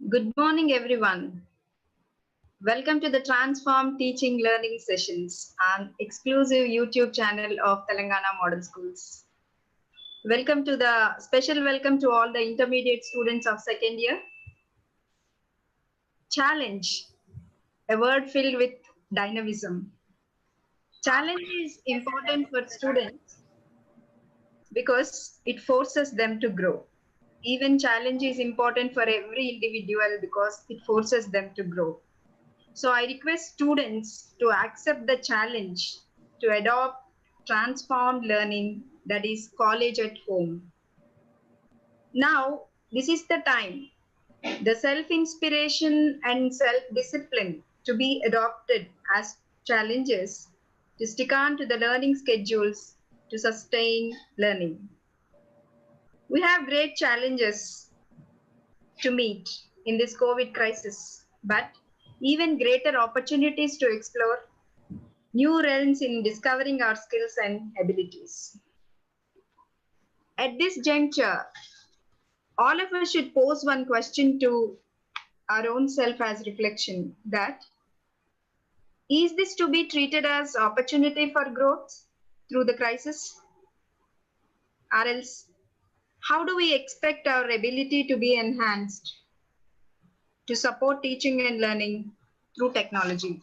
Good morning, everyone. Welcome to the Transform Teaching Learning Sessions, an exclusive YouTube channel of Telangana Model Schools. Special welcome to all the intermediate students of second year. Challenge, a word filled with dynamism. Challenge is important for students because it forces them to grow. Even challenge is important for every individual because it forces them to grow. So I request students to accept the challenge to adopt transformed learning, that is college at home. Now, this is the time. The self-inspiration and self-discipline to be adopted as challenges to stick on to the learning schedules to sustain learning. We have great challenges to meet in this COVID crisis, but even greater opportunities to explore new realms in discovering our skills and abilities. At this juncture, all of us should pose one question to our own self as reflection, that is this to be treated as opportunity for growth through the crisis, or else how do we expect our ability to be enhanced to support teaching and learning through technology?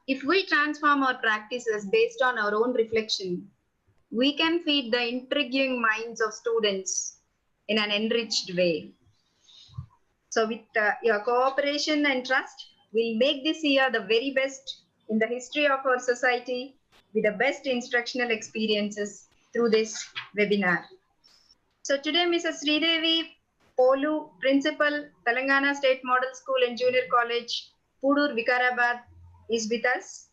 If we transform our practices based on our own reflection, we can feed the intriguing minds of students in an enriched way. So with your cooperation and trust, we'll make this year the very best in the history of our society with the best instructional experiences through this webinar. So today, Mrs. Sridevi Polu, Principal, Telangana State Model School and Junior College, Pudur, Vikarabad, is with us.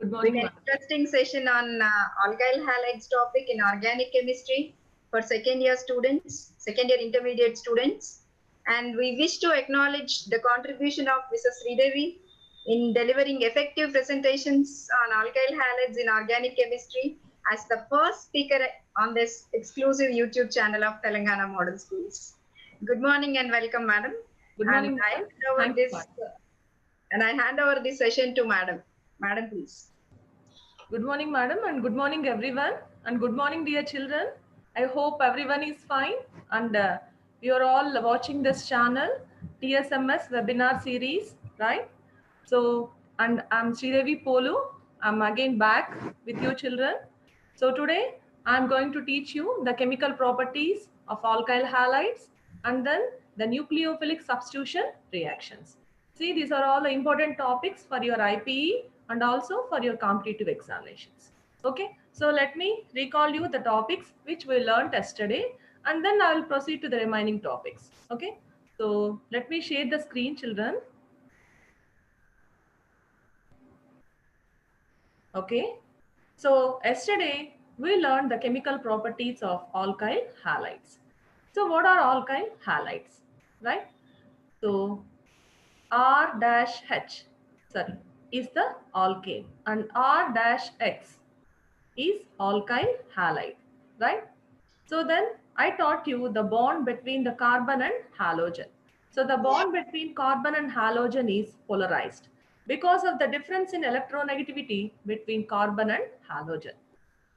Good morning, With an interesting session on alkyl halides topic in organic chemistry for second year intermediate students. And we wish to acknowledge the contribution of Mrs. Sridevi in delivering effective presentations on alkyl halides in organic chemistry as the first speaker on this exclusive YouTube channel of Telangana Model Schools. Good morning and welcome, madam. Good morning, And I hand over this session to madam. Madam, please. Good morning, madam, and good morning, everyone. And good morning, dear children. I hope everyone is fine and you are all watching this channel, TSMS webinar series, right? So, and I'm Sridevi Polu. I'm again back with you, children. So today I'm going to teach you the chemical properties of alkyl halides and then the nucleophilic substitution reactions. See, these are all the important topics for your IPE and also for your competitive examinations. Okay, so let me recall you the topics which we learned yesterday and then I will proceed to the remaining topics. Okay, so let me share the screen, children. Okay, so yesterday we learned the chemical properties of alkyl halides. So what are alkyl halides, right? So R-H, is the alkane and R-X is alkyl halide, right? So then I taught you the bond between the carbon and halogen. So the bond between carbon and halogen is polarized because of the difference in electronegativity between carbon and halogen.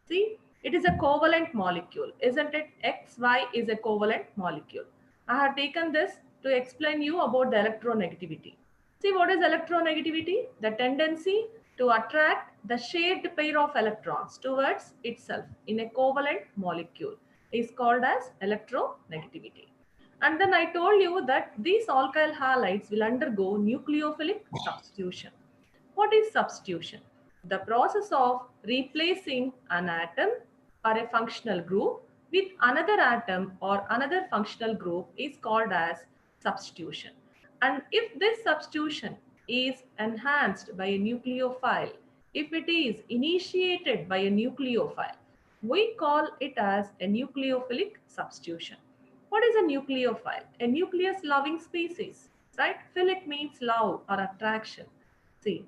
See, it is a covalent molecule, isn't it? XY is a covalent molecule. I have taken this to explain you about the electronegativity. See, what is electronegativity? The tendency to attract the shared pair of electrons towards itself in a covalent molecule is called as electronegativity. And then I told you that these alkyl halides will undergo nucleophilic substitution. What is substitution? The process of replacing an atom or a functional group with another atom or another functional group is called as substitution. And if this substitution is enhanced by a nucleophile, if it is initiated by a nucleophile, we call it as a nucleophilic substitution. What is a nucleophile? A nucleus-loving species, right? Philic means love or attraction. See,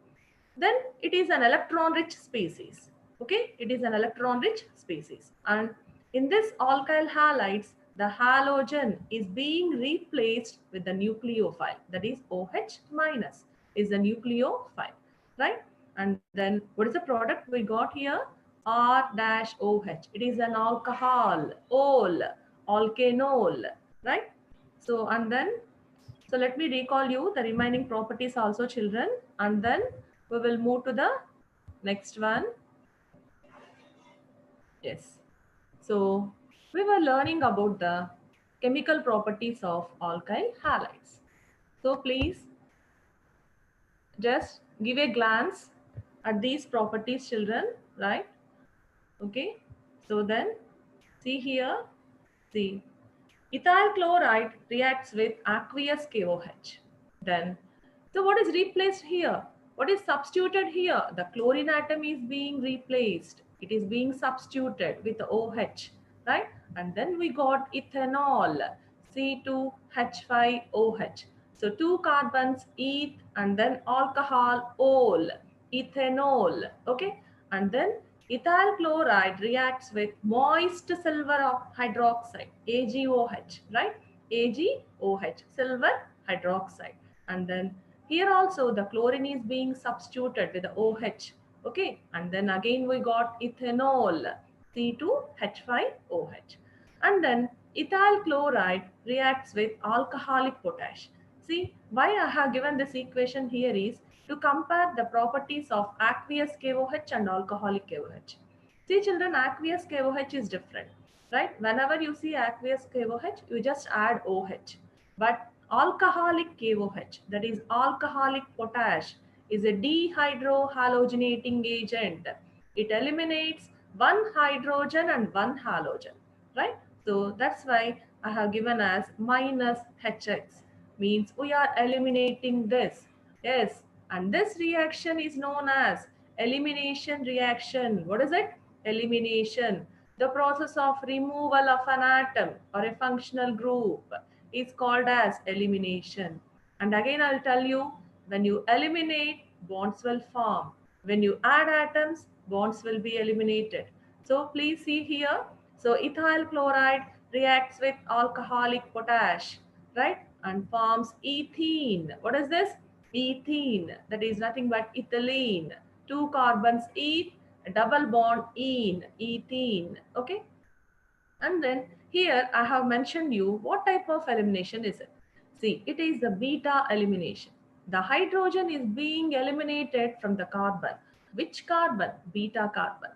then it is an electron-rich species. Okay, it is an electron-rich species. And in this alkyl halides, the halogen is being replaced with the nucleophile, that is OH minus is the nucleophile, right? And then what is the product we got here? R dash OH. It is an alcohol, ol, alkanol, right? So, and then, so let me recall you the remaining properties also, children, and then we will move to the next one. Yes. So we were learning about the chemical properties of alkyl halides. So please just give a glance at these properties, children, right? Okay. So then see here, see ethyl chloride reacts with aqueous KOH. Then, so what is replaced here? What is substituted here? The chlorine atom is being replaced. It is being substituted with the OH, right? And then we got ethanol, C2H5OH. So two carbons, eth, and then alcohol, ol, ethanol, okay? And then ethyl chloride reacts with moist silver hydroxide, AgOH, right? AgOH, silver hydroxide. And then here also the chlorine is being substituted with the OH, okay? And then again we got ethanol, C2H5OH. And then ethyl chloride reacts with alcoholic potash. See, why I have given this equation here is to compare the properties of aqueous KOH and alcoholic KOH. See, children, aqueous KOH is different, right? Whenever you see aqueous KOH, you just add OH. But alcoholic KOH, that is alcoholic potash, is a dehydrohalogenating agent. It eliminates one hydrogen and one halogen, right? So that's why I have given as minus HX, means we are eliminating this. Yes, and this reaction is known as elimination reaction. What is it? Elimination. The process of removal of an atom or a functional group is called as elimination. And again, I'll tell you, when you eliminate, bonds will form. When you add atoms, bonds will be eliminated. So please see here. So ethyl chloride reacts with alcoholic potash, right? And forms ethene. What is this? Ethene. That is nothing but ethylene. Two carbons, eth, a double bond, ene, ethene. Okay. And then here I have mentioned you what type of elimination is it. See, it is the beta elimination. The hydrogen is being eliminated from the carbon. Which carbon? Beta carbon.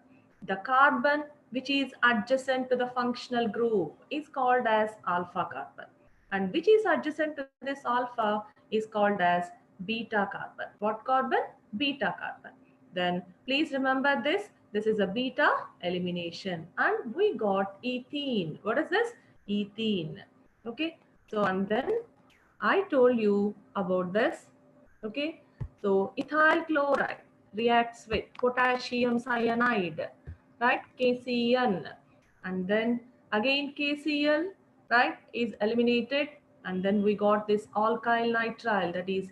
The carbon which is adjacent to the functional group is called as alpha carbon. And which is adjacent to this alpha is called as beta carbon. What carbon? Beta carbon. Then please remember this. This is a beta elimination. And we got ethene. What is this? Ethene. Okay. So, and then I told you about this. Okay. So, ethyl chloride reacts with potassium cyanide, right? KCN. And then again KCl, right, is eliminated. And then we got this alkyl nitrile, that is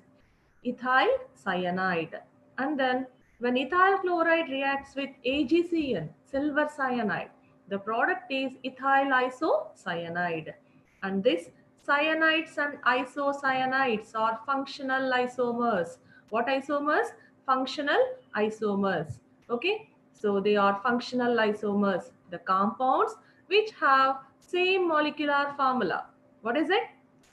ethyl cyanide. And then when ethyl chloride reacts with AgCN, silver cyanide, the product is ethyl isocyanide. And this cyanides and isocyanides are functional isomers. What isomers? Functional isomers. Okay. So they are functional isomers. The compounds which have same molecular formula. What is it?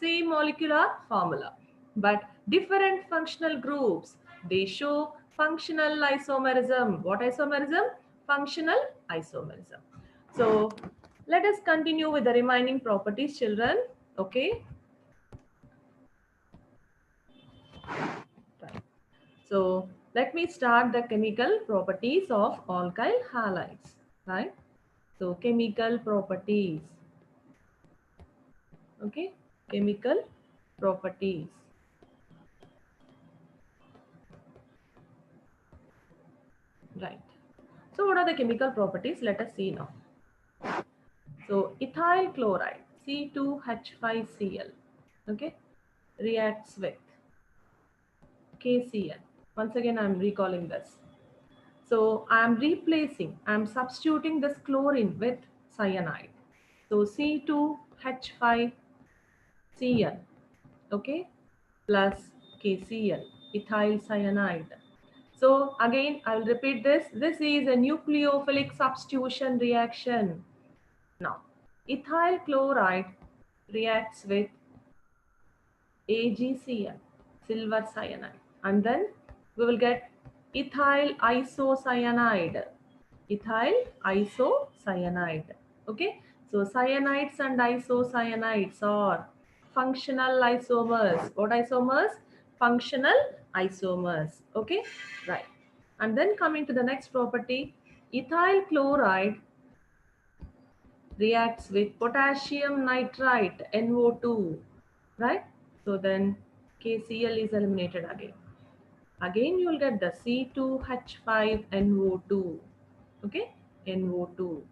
Same molecular formula, but different functional groups. They show functional isomerism. What isomerism? Functional isomerism. So let us continue with the remaining properties, children. Okay. Right. So let me start the chemical properties of alkyl halides. Right. So chemical properties. Okay. Chemical properties. Right. So what are the chemical properties? Let us see now. So ethyl chloride, C2H5Cl, okay, reacts with KCl. Once again, I'm recalling this. So I'm substituting this chlorine with cyanide. So C2H5Cl, okay, plus KCl, ethyl cyanide. So again, I'll repeat this. This is a nucleophilic substitution reaction. Now, ethyl chloride reacts with AgCl, silver cyanide, and then we will get ethyl isocyanide. Ethyl isocyanide. Okay, so cyanides and isocyanides are functional isomers. What isomers? Functional isomers. Okay, right. And then coming to the next property, ethyl chloride reacts with potassium nitrite, NO2, right? So then KCl is eliminated again. Again, you will get the C2H5NO2, okay? NO2,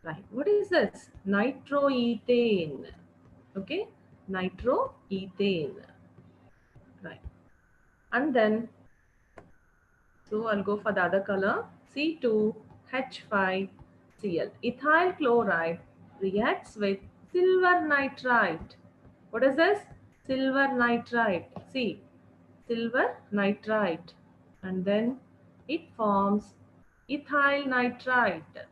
right? What is this? Nitroethane, okay? Nitroethane, right? And then, so I'll go for the other color, C2H5Cl. Ethyl chloride reacts with silver nitrite. What is this? Silver nitrite. See, silver nitrite. And then it forms ethyl nitrite.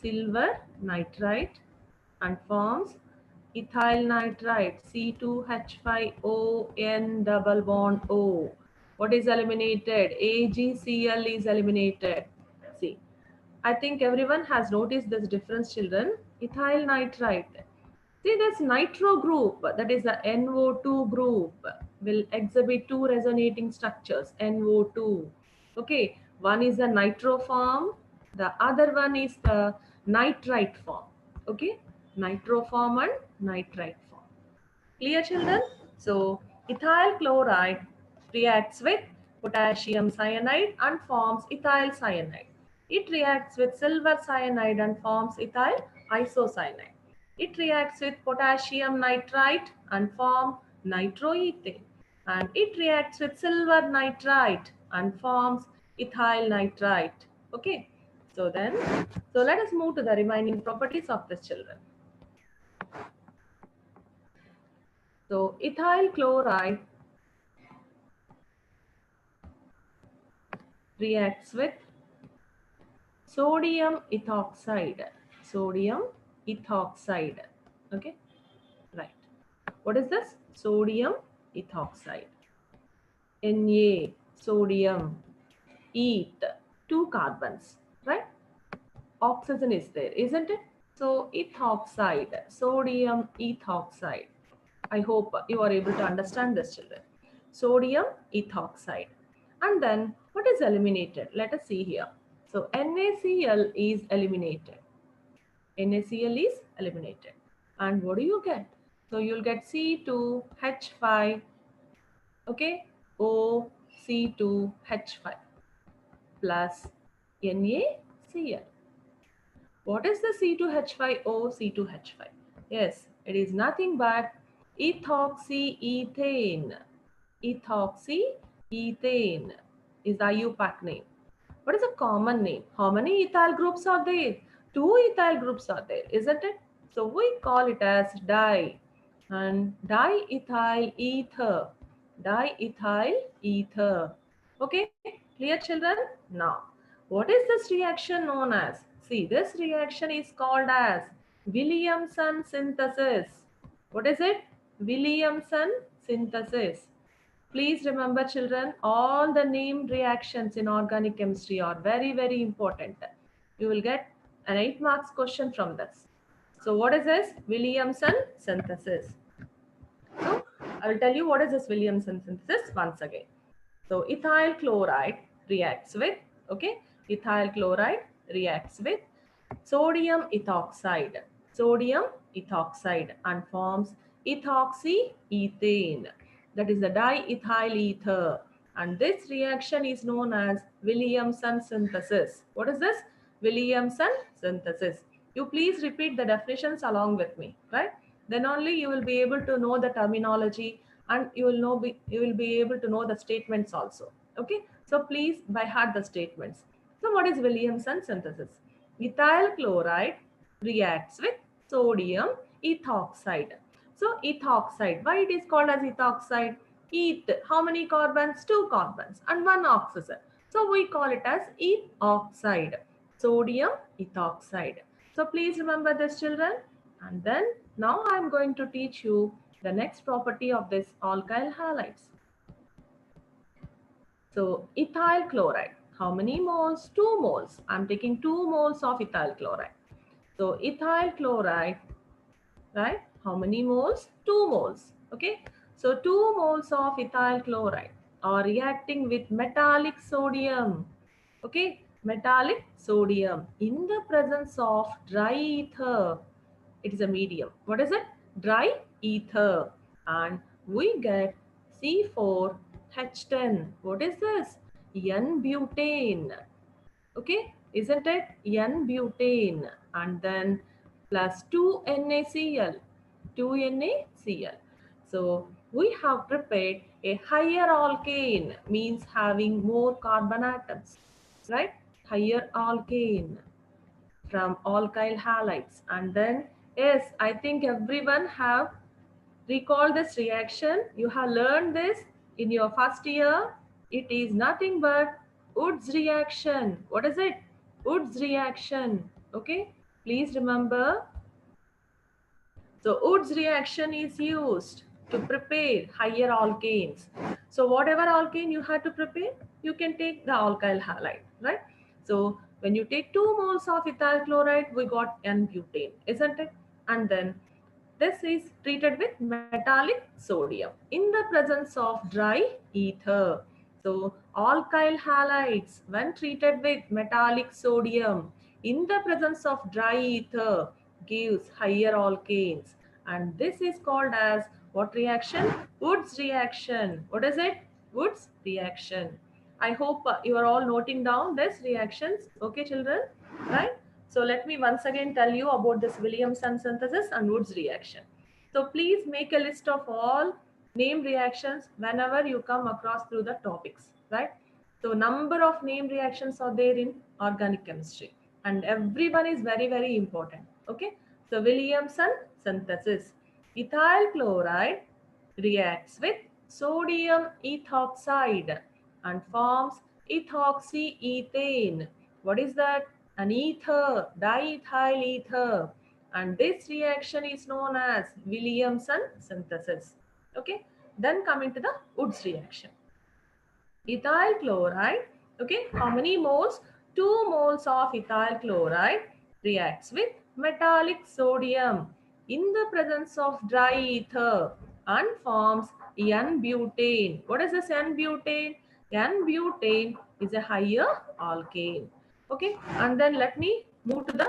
Silver nitrite and forms ethyl nitrite, C2H5ON double bond O. What is eliminated? AgCl is eliminated. See, I think everyone has noticed this difference, children. Ethyl nitrite. See, this nitro group, that is the NO2 group, will exhibit two resonating structures, NO2. Okay, one is the nitro form, the other one is the nitrite form. Okay, nitro form and nitrite form. Clear, children? So, ethyl chloride reacts with potassium cyanide and forms ethyl cyanide. It reacts with silver cyanide and forms ethyl isocyanide. It reacts with potassium nitrite and forms nitroethane. And it reacts with silver nitrite and forms ethyl nitrite. Okay. So let us move to the remaining properties of this, children. So ethyl chloride reacts with sodium ethoxide. Sodium ethoxide. Okay, right. What is this? Sodium ethoxide. Na, sodium, eth, two carbons, right? Oxygen is there, isn't it? So ethoxide, sodium ethoxide. I hope you are able to understand this, children. Sodium ethoxide. And then what is eliminated? Let us see here. So NaCl is eliminated. NaCl is eliminated. And what do you get? So you'll get C2H5, okay, OC2H5 plus NaCl. What is the C2H5O, C2H5? Yes, it is nothing but ethoxyethane. Ethoxyethane is the IUPAC name. What is a common name? How many ethyl groups are there? Two ethyl groups are there, isn't it? So we call it as di and diethyl ether. Diethyl ether. Okay, clear, children? Now, what is this reaction known as? See, this reaction is called as Williamson synthesis. What is it? Williamson synthesis. Please remember, children, all the named reactions in organic chemistry are very, very important. You will get an 8 marks question from this. So what is this? Williamson synthesis. So I will tell you what is this Williamson synthesis once again. So ethyl chloride reacts with, okay, ethyl chloride reacts with sodium ethoxide, and forms ethoxyethane, that is the diethyl ether, and this reaction is known as Williamson synthesis. What is this? Williamson synthesis. You please repeat the definitions along with me, right? Then only you will be able to know the terminology and you will be able to know the statements also. Okay, so please by heart the statements. So what is Williamson synthesis? Ethyl chloride reacts with sodium ethoxide. So ethoxide, why it is called as ethoxide? Eth, how many carbons? 2 carbons and 1 oxygen. So we call it as ethoxide, sodium ethoxide. So please remember this, children. And then now I am going to teach you the next property of this alkyl halides. So ethyl chloride, how many moles? 2 moles. I'm taking 2 moles of ethyl chloride. So ethyl chloride, right? How many moles? 2 moles. Okay. So 2 moles of ethyl chloride are reacting with metallic sodium. Okay. Metallic sodium in the presence of dry ether. It is a medium. What is it? Dry ether. And we get C4H10. What is this? N-butane. Okay, isn't it? N-butane. And then plus 2NaCl. 2NaCl. So we have prepared a higher alkane, means having more carbon atoms, right? Higher alkane from alkyl halides. And then, yes, I think everyone have recalled this reaction. You have learned this in your first year. It is nothing but Wood's reaction. What is it? Wood's reaction. Okay, please remember. So Wood's reaction is used to prepare higher alkanes. So whatever alkane you had to prepare, you can take the alkyl halide, right? So when you take 2 moles of ethyl chloride, we got N-butane, isn't it? And then this is treated with metallic sodium in the presence of dry ether. So alkyl halides, when treated with metallic sodium in the presence of dry ether, gives higher alkanes. And this is called as what reaction? Wood's reaction. What is it? Wood's reaction. I hope you are all noting down these reactions. Okay, children, right? So let me once again tell you about this Williamson synthesis and Wood's reaction. So please make a list of all name reactions whenever you come across through the topics, right? So number of name reactions are there in organic chemistry and everyone is very, very important. Okay. So Williamson synthesis. Ethyl chloride reacts with sodium ethoxide and forms ethoxyethane. What is that? An ether, diethyl ether. And this reaction is known as Williamson synthesis. Okay. Then coming to the Wood's reaction. Ethyl chloride, okay, how many moles? 2 moles of ethyl chloride reacts with metallic sodium in the presence of dry ether and forms N-butane. What is this N-butane? N-butane is a higher alkane. Okay, and then let me move to the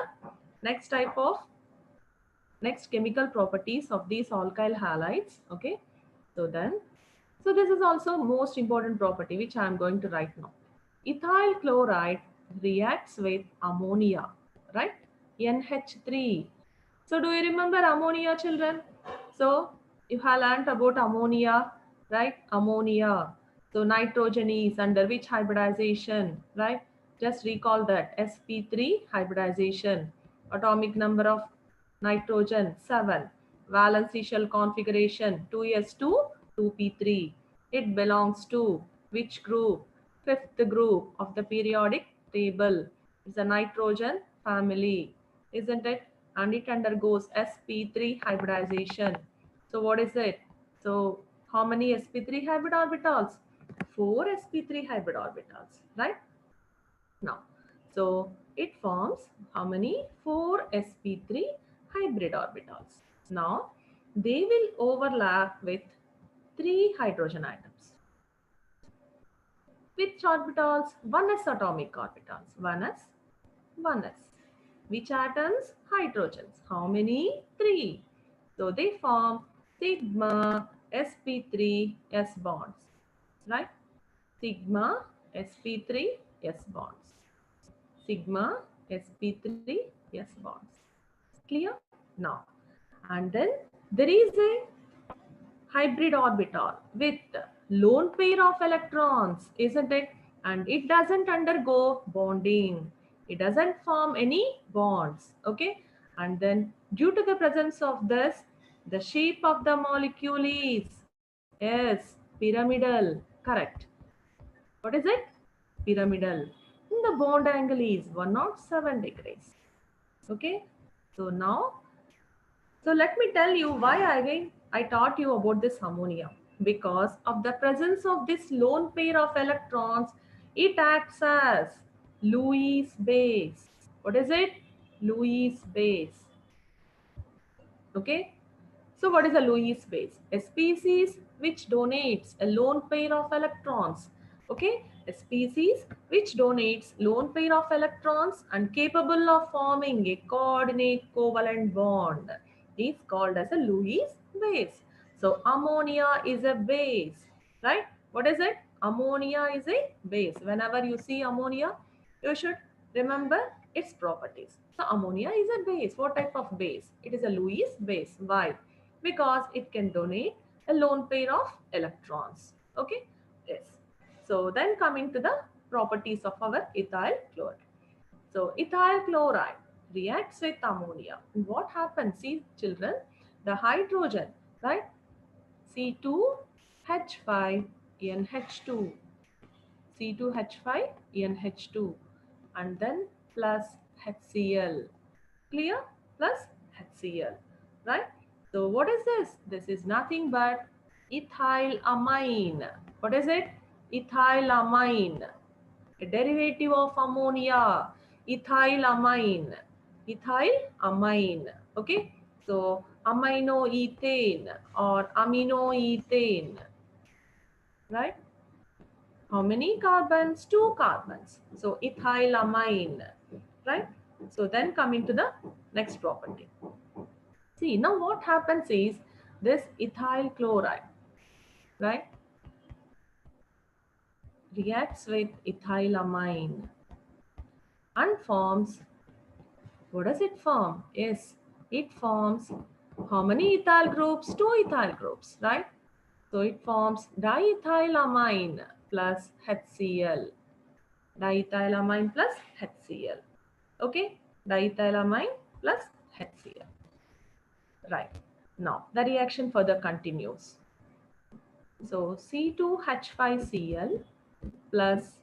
next type of next chemical properties of these alkyl halides. Okay, so this is also most important property which I am going to write now. Ethyl chloride reacts with ammonia, right? NH3. So do you remember ammonia, children? So you have learnt about ammonia, right? Ammonia. So nitrogen is under which hybridization, right? Just recall that sp3 hybridization. Atomic number of nitrogen 7. Valency shell configuration 2s2 2p3. It belongs to which group? Fifth group of the periodic table. It's a nitrogen family, isn't it? And it undergoes sp3 hybridization. So what is it? So how many sp3 hybrid orbitals? 4 sp3 hybrid orbitals, right? Now, so it forms how many? 4 sp3 hybrid orbitals. Now, they will overlap with 3 hydrogen atoms. Which orbitals? 1s atomic orbitals. 1s, 1s. Which atoms? Hydrogens. How many? 3. So they form sigma sp3 s bonds, right? Sigma sp3 s bonds. Sigma sp3 s bonds. Clear? Now, and then there is a hybrid orbital with lone pair of electrons, isn't it? And it doesn't undergo bonding. It doesn't form any bonds, okay? And then due to the presence of this, the shape of the molecule is, yes, pyramidal. Correct. What is it? Pyramidal. And the bond angle is 107 degrees. Okay. So now, so let me tell you why again I taught you about this ammonia. Because of the presence of this lone pair of electrons, it acts as Lewis base. What is it? Lewis base. Okay. So what is a Lewis base? A species which donates a lone pair of electrons. Okay. A species which donates lone pair of electrons and capable of forming a coordinate covalent bond is called as a Lewis base. So ammonia is a base, right? What is it? Ammonia is a base. Whenever you see ammonia, you should remember its properties. So ammonia is a base. What type of base? It is a Lewis base. Why? Because it can donate a lone pair of electrons. Okay? Yes. So then coming to the properties of our ethyl chloride. So ethyl chloride reacts with ammonia. And what happens? See children, the hydrogen, right? C2H5NH2. C2H5NH2 and then plus HCl. Clear? Plus HCl. Right? So what is this? This is nothing but ethylamine. What is it? Ethylamine. A derivative of ammonia. Ethylamine. Ethylamine. Okay? So aminoethane or aminoethane. Right? How many carbons? 2 carbons. So ethylamine, right? So then coming to the next property. See, now what happens is this ethyl chloride, right, reacts with ethylamine and forms, what does it form? Yes, it forms how many ethyl groups? 2 ethyl groups, right? So it forms diethylamine plus HCl. Diethylamine plus HCl. Okay, diethylamine plus HCl. Right. Now the reaction further continues. So C2H5Cl plus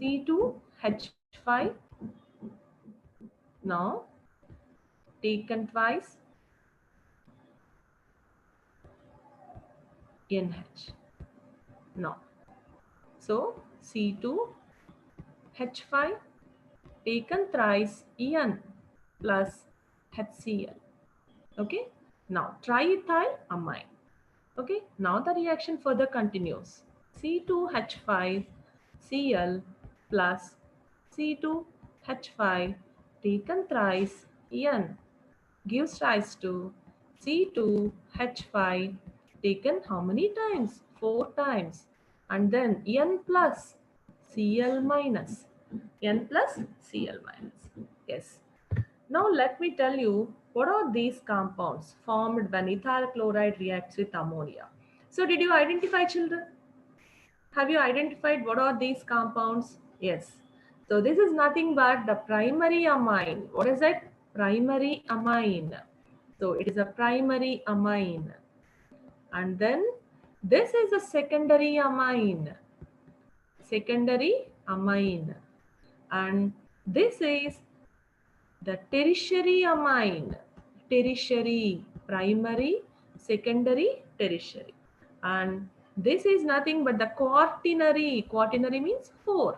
C2H5 now taken twice NH. Now, so C2H5 taken thrice En plus HCl. Okay. Now triethylamine. Okay. Now the reaction further continues. C2H5Cl plus C2H5 taken thrice En gives rise to C2H5 taken how many times? 4 times. And then N plus Cl minus. N plus Cl minus. Yes. Now let me tell you what are these compounds formed when ethyl chloride reacts with ammonia. So did you identify, children? Have you identified what are these compounds? Yes. So this is nothing but the primary amine. What is it? Primary amine. So it is a primary amine. And then this is a secondary amine. Secondary amine. And this is the tertiary amine. Tertiary, primary, secondary, tertiary. And this is nothing but the quaternary. Quaternary means 4.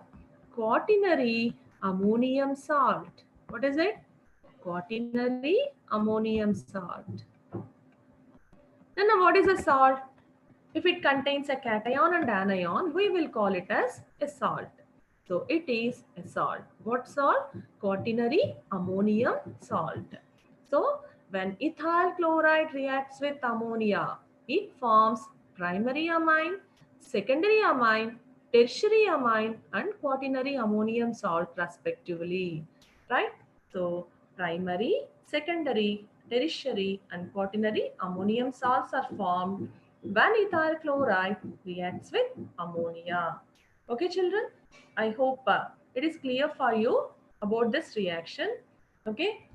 Quaternary ammonium salt. What is it? Quaternary ammonium salt. Then what is a salt? If it contains a cation and anion, we will call it as a salt. So it is a salt. What salt? Quaternary ammonium salt. So when ethyl chloride reacts with ammonia, it forms primary amine, secondary amine, tertiary amine and quaternary ammonium salt respectively. Right? So primary, secondary, tertiary and quaternary ammonium salts are formed when ethyl chloride reacts with ammonia. Okay, children, I hope it is clear for you about this reaction. Okay,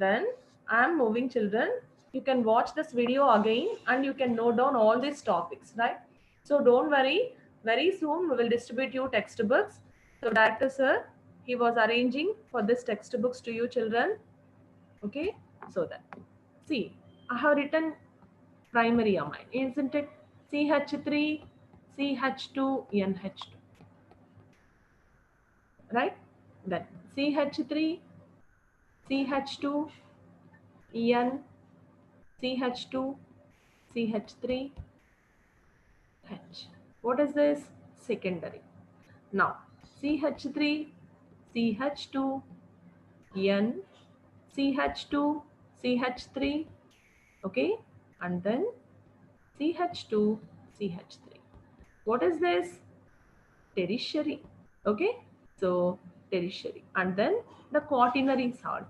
Then I am moving, children. You can watch this video again and you can note down all these topics, right? So don't worry. Very soon we will distribute you textbooks. So Director Sir, he was arranging for this textbooks to you children. Okay. So that, see, I have written primary amine, isn't it? CH3, CH2, NH2, right? Then CH3, CH2, N, CH2, CH3, H. What is this? Secondary. Now, CH3, CH2, N, CH2, CH3, okay? And then CH2, CH3. What is this? Tertiary, okay? So, tertiary. And then the quaternary salt.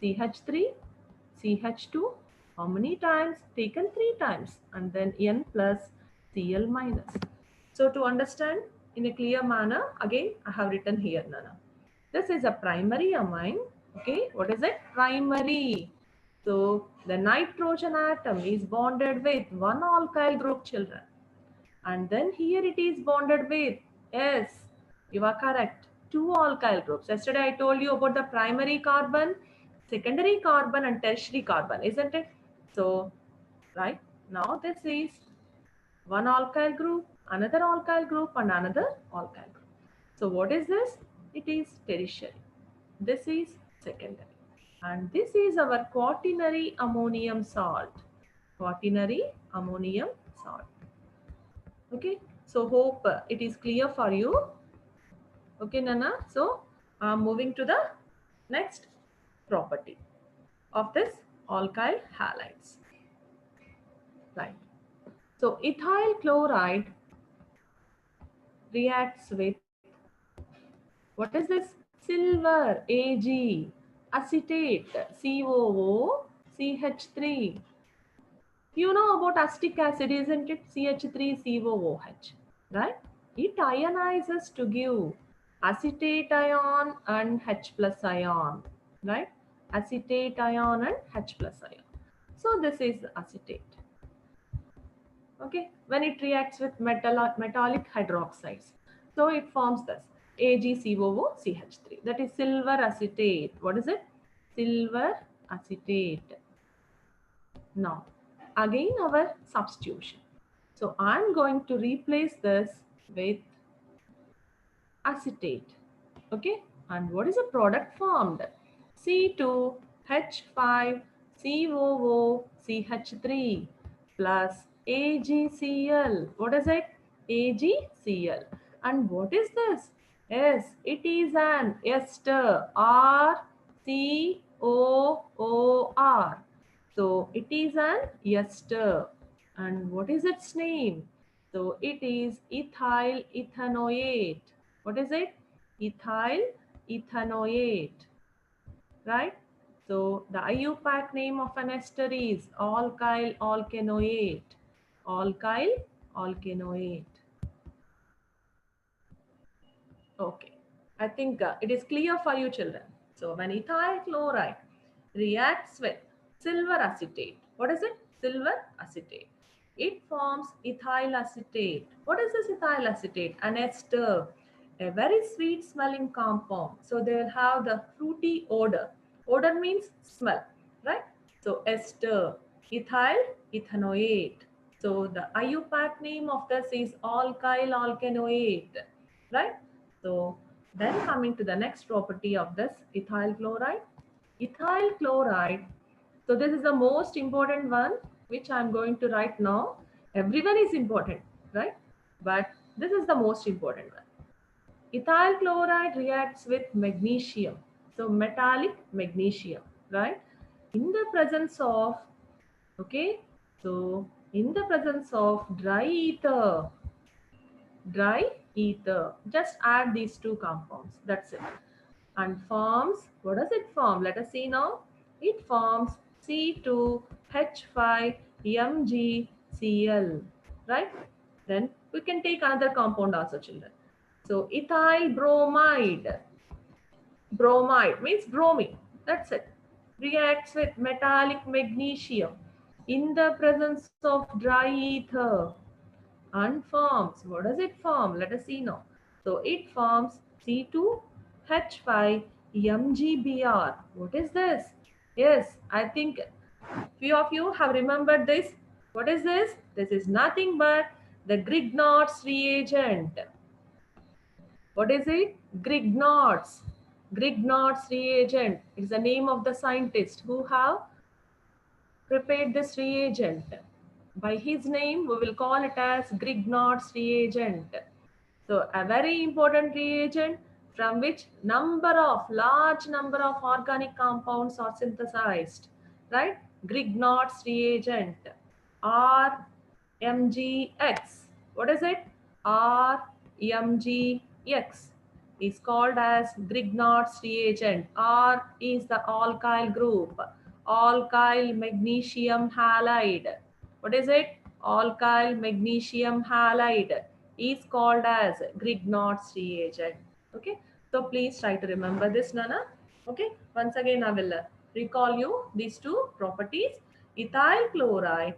CH3, CH2, how many times? Taken 3 times, and then N plus Cl minus. So to understand in a clear manner, again I have written here, Nana. This is a primary amine. Okay, what is it? Primary. So the nitrogen atom is bonded with one alkyl group, children. And then here it is bonded with, yes, you are correct, 2 alkyl groups. Yesterday I told you about the primary carbon, secondary carbon and tertiary carbon, isn't it? So, right, now this is one alkyl group, another alkyl group and another alkyl group. So what is this? It is tertiary. This is secondary. And this is our quaternary ammonium salt. Quaternary ammonium salt. Okay, so hope it is clear for you. Okay, Nana. So I'm moving to the next property of this alkyl halides. Right. So ethyl chloride reacts with, what is this? Silver, Ag, acetate, COO, CH3. You know about acetic acid, isn't it? CH3COOH, right? It ionizes to give acetate ion and H plus ion, right? Acetate ion and H plus ion. So this is acetate. Okay, when it reacts with metallic hydroxides, so it forms this AgCOOCH3. That is silver acetate. What is it? Silver acetate. Now, again our substitution. So I'm going to replace this with acetate. Okay, and what is the product formed? C2H5COOCH3 plus AgCl. What is it? AgCl. And what is this? Yes, it is an ester, RCOOR. So it is an ester. And what is its name? So it is ethyl ethanoate. What is it? Ethyl ethanoate. Right? So the IUPAC name of an ester is alkyl alkanoate. Alkyl alkanoate. Okay. I think it is clear for you children. So when ethyl chloride reacts with silver acetate, what is it? Silver acetate. It forms ethyl acetate. What is this ethyl acetate? An ester, a very sweet smelling compound. So they will have the fruity odor. Odor means smell, right? So ester, ethyl ethanoate. So the IUPAC name of this is alkyl alkanoate, right? So then coming to the next property of this ethyl chloride. Ethyl chloride. So this is the most important one which I'm going to write now. Everyone is important, right? But this is the most important one. Ethyl chloride reacts with magnesium. So metallic magnesium, right? In the presence of, okay, so in the presence of dry ether, just add these two compounds, that's it, and forms, what does it form? Let us see now. It forms C2H5MgCl, right? Then we can take another compound also, children. So ethyl bromide. Bromide means bromine, that's it. reacts with metallic magnesium in the presence of dry ether and forms. What does it form? Let us see now. So it forms C2H5MgBr. What is this? Yes, I think few of you have remembered this. What is this? This is nothing but the Grignard's reagent. What is it? Grignard's. Grignard's reagent. It's the name of the scientist who have prepared this reagent. By his name, we will call it as Grignard's reagent. So a very important reagent from which large number of organic compounds are synthesized, right? Grignard's reagent, RMGX. What is it? RMGX is called as Grignard's reagent. R is the alkyl group, alkyl magnesium halide. What is it? Alkyl magnesium halide is called as Grignard's reagent. Okay, so please try to remember this, Nana. Okay, once again I will recall you these two properties. Ethyl chloride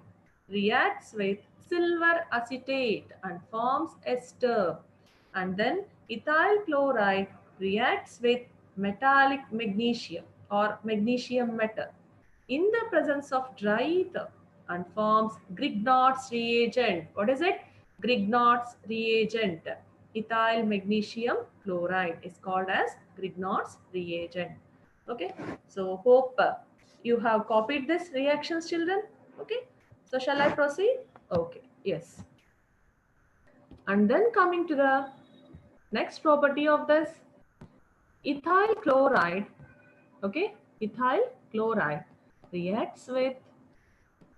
reacts with silver acetate and forms ester, and then ethyl chloride reacts with metallic magnesium or magnesium metal in the presence of dry ether and forms Grignard's reagent. What is it? Grignard's reagent. Ethyl magnesium chloride is called as Grignard's reagent. Okay, so hope you have copied this reactions, children. Okay, so shall I proceed? Okay, yes. And then coming to the next property of this ethyl chloride, okay, ethyl chloride reacts with,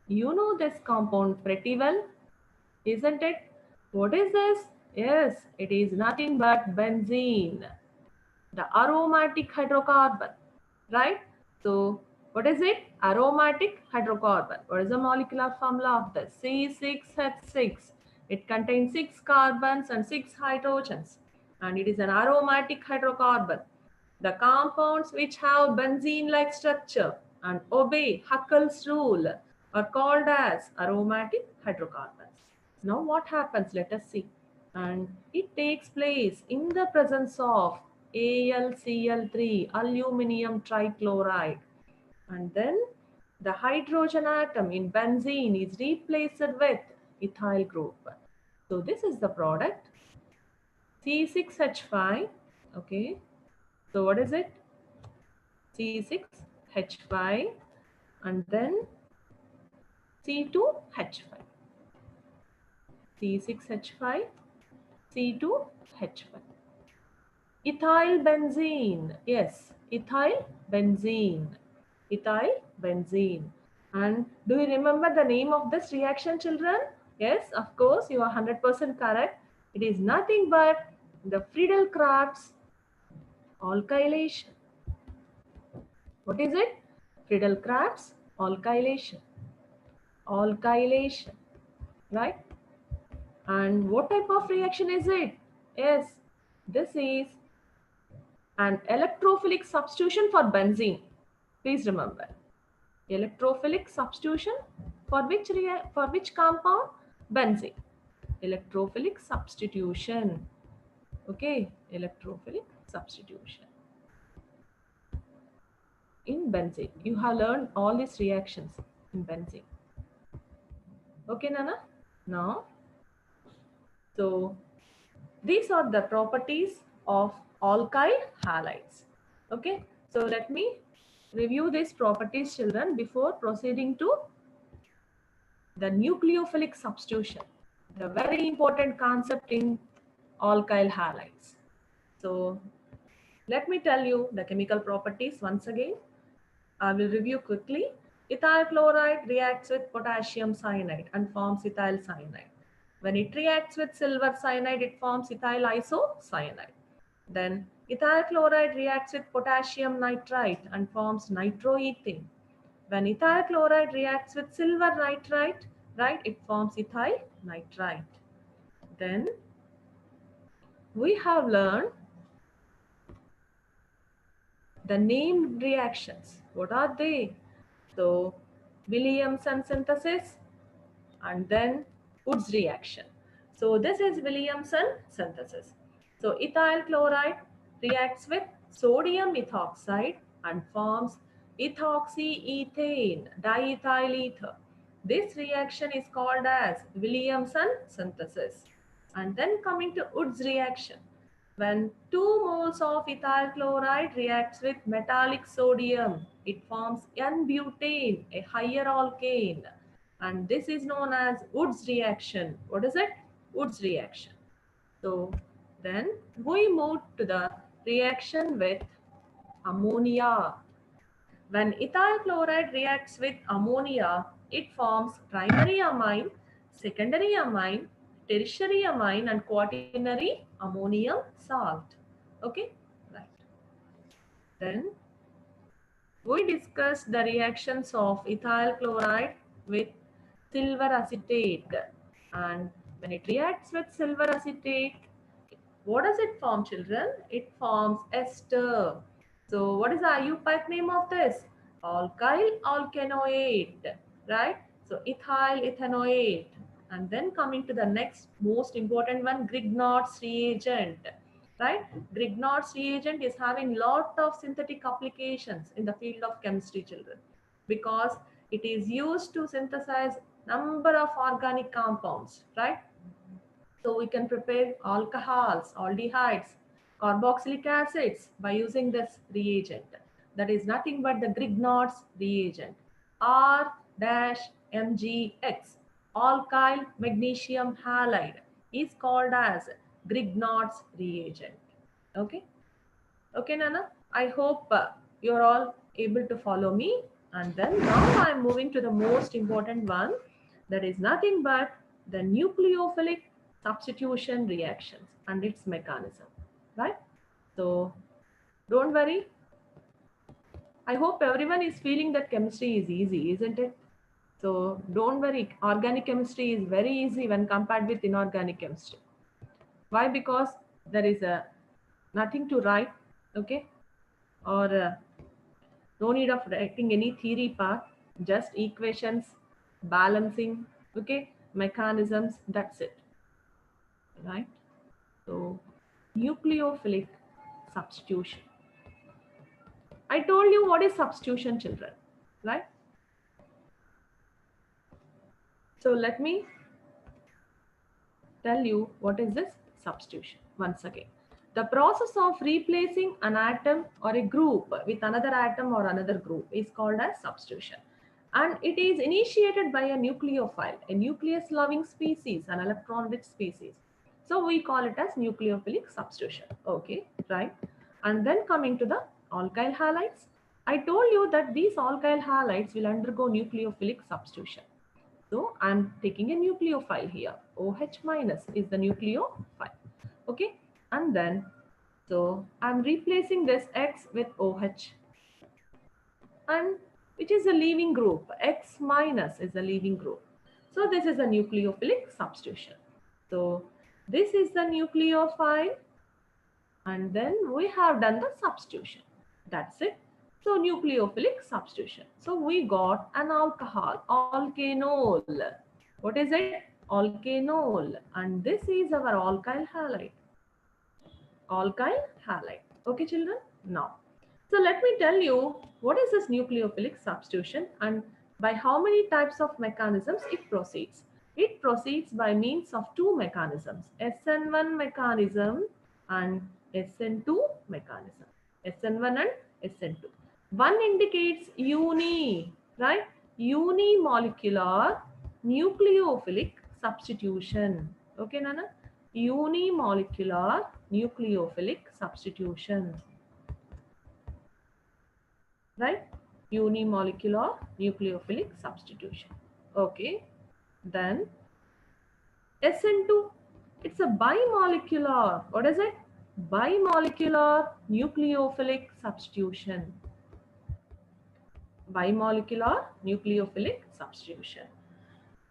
you know this compound pretty well, isn't it? What is this? Yes, it is nothing but benzene, the aromatic hydrocarbon, right? So what is it? Aromatic hydrocarbon. What is the molecular formula of this? C6H6. It contains 6 carbons and 6 hydrogens, and it is an aromatic hydrocarbon. The compounds which have benzene-like structure and obey Huckel's rule are called as aromatic hydrocarbons. Now what happens? Let us see. And it takes place in the presence of AlCl3, aluminium trichloride. And then the hydrogen atom in benzene is replaced with ethyl group. So this is the product C6H5. Okay. So what is it? C6H5 and then C2H5. C6H5, C2H5. Ethyl benzene. Yes, ethyl benzene. Ethyl benzene. And do you remember the name of this reaction, children? Yes, of course, you are 100% correct. It is nothing but the Friedel-Crafts alkylation. What is it? Friedel-Crafts alkylation. Alkylation, right? And what type of reaction is it? Yes, this is an electrophilic substitution for benzene. Please remember, electrophilic substitution for which compound? Benzene. Electrophilic substitution. Okay, electrophilic substitution in benzene. You have learned all these reactions in benzene. Okay, Nana? Now, so these are the properties of alkyl halides. Okay, so let me review these properties, children, before proceeding to the nucleophilic substitution, the very important concept in alkyl halides. So let me tell you the chemical properties once again. I will review quickly. Ethyl chloride reacts with potassium cyanide and forms ethyl cyanide. When it reacts with silver cyanide, it forms ethyl isocyanide. Then ethyl chloride reacts with potassium nitrite and forms nitroethane. When ethyl chloride reacts with silver nitrite, right, it forms ethyl nitrite. Then we have learned the named reactions. What are they? So Williamson synthesis and then Wood's reaction. So this is Williamson synthesis. So ethyl chloride reacts with sodium ethoxide and forms ethoxyethane diethyl ether. This reaction is called as Williamson synthesis. And then coming to Wood's reaction. When 2 moles of ethyl chloride reacts with metallic sodium, it forms N-butane, a higher alkane. And this is known as Wood's reaction. What is it? Wood's reaction. So then we move to the reaction with ammonia. When ethyl chloride reacts with ammonia, it forms primary amine, secondary amine, tertiary amine, and quaternary ammonium salt. Okay, right. Then we discussed the reactions of ethyl chloride with silver acetate. And when it reacts with silver acetate, what does it form, children? It forms ester. So what is the IUPAC name of this? Alkyl alkanoate, right? So ethyl ethanoate. And then coming to the next most important one, Grignard's reagent, right? Grignard's reagent is having lot of synthetic applications in the field of chemistry, children, because it is used to synthesize number of organic compounds, right? So we can prepare alcohols, aldehydes, carboxylic acids by using this reagent. That is nothing but the Grignard's reagent. R-MgX, alkyl magnesium halide, is called as Grignard's reagent. Okay? Okay, Nana? I hope you're all able to follow me. And then now I'm moving to the most important one. That is nothing but the nucleophilic substitution reactions and its mechanism, right? So don't worry. I hope everyone is feeling that chemistry is easy, isn't it? So don't worry. Organic chemistry is very easy when compared with inorganic chemistry. Why? Because there is nothing to write, okay? Or no need of writing any theory part, just equations, balancing, okay, mechanisms, that's it, right? So nucleophilic substitution. I told you what is substitution, children, right? So let me tell you what is this substitution once again. The process of replacing an atom or a group with another atom or another group is called as substitution. And it is initiated by a nucleophile, a nucleus-loving species, an electron-rich species. So we call it as nucleophilic substitution. Okay, right? And then coming to the alkyl halides, I told you that these alkyl halides will undergo nucleophilic substitution. So I'm taking a nucleophile here. OH minus is the nucleophile. Okay. And then, so I'm replacing this X with OH. And which is a leaving group. X minus is a leaving group. So this is a nucleophilic substitution. So this is the nucleophile. And then we have done the substitution. That's it. So nucleophilic substitution. So we got an alcohol, alkanol. What is it? Alkanol. And this is our alkyl halide. Alkyl halide. Okay, children? Now, so let me tell you what is this nucleophilic substitution and by how many types of mechanisms it proceeds. It proceeds by means of two mechanisms, SN1 mechanism and SN2 mechanism. SN1 and SN2. One indicates uni, right? Unimolecular nucleophilic substitution. Okay, Nana? Unimolecular nucleophilic substitution. Right? Unimolecular nucleophilic substitution. Okay. Then SN2, it's a bimolecular. What is it? Bimolecular nucleophilic substitution. Bimolecular nucleophilic substitution.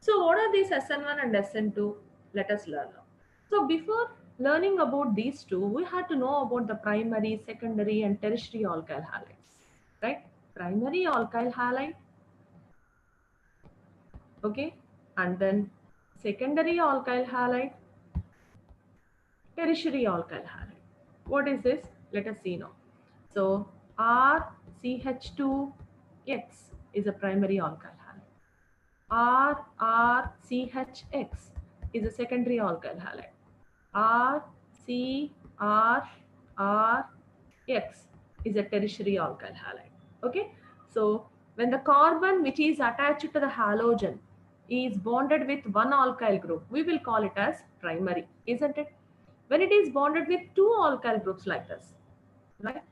So what are these SN1 and SN2? Let us learn now. So before learning about these two, we had to know about the primary, secondary and tertiary alkyl halides, right? primary alkyl halide. Okay, and then secondary alkyl halide, tertiary alkyl halide. What is this? Let us see now. So RCH2X is a primary alkyl halide. RRCHX is a secondary alkyl halide. RCRRX is a tertiary alkyl halide. Okay, so when the carbon which is attached to the halogen is bonded with one alkyl group, we will call it as primary, isn't it? When it is bonded with two alkyl groups like this, right,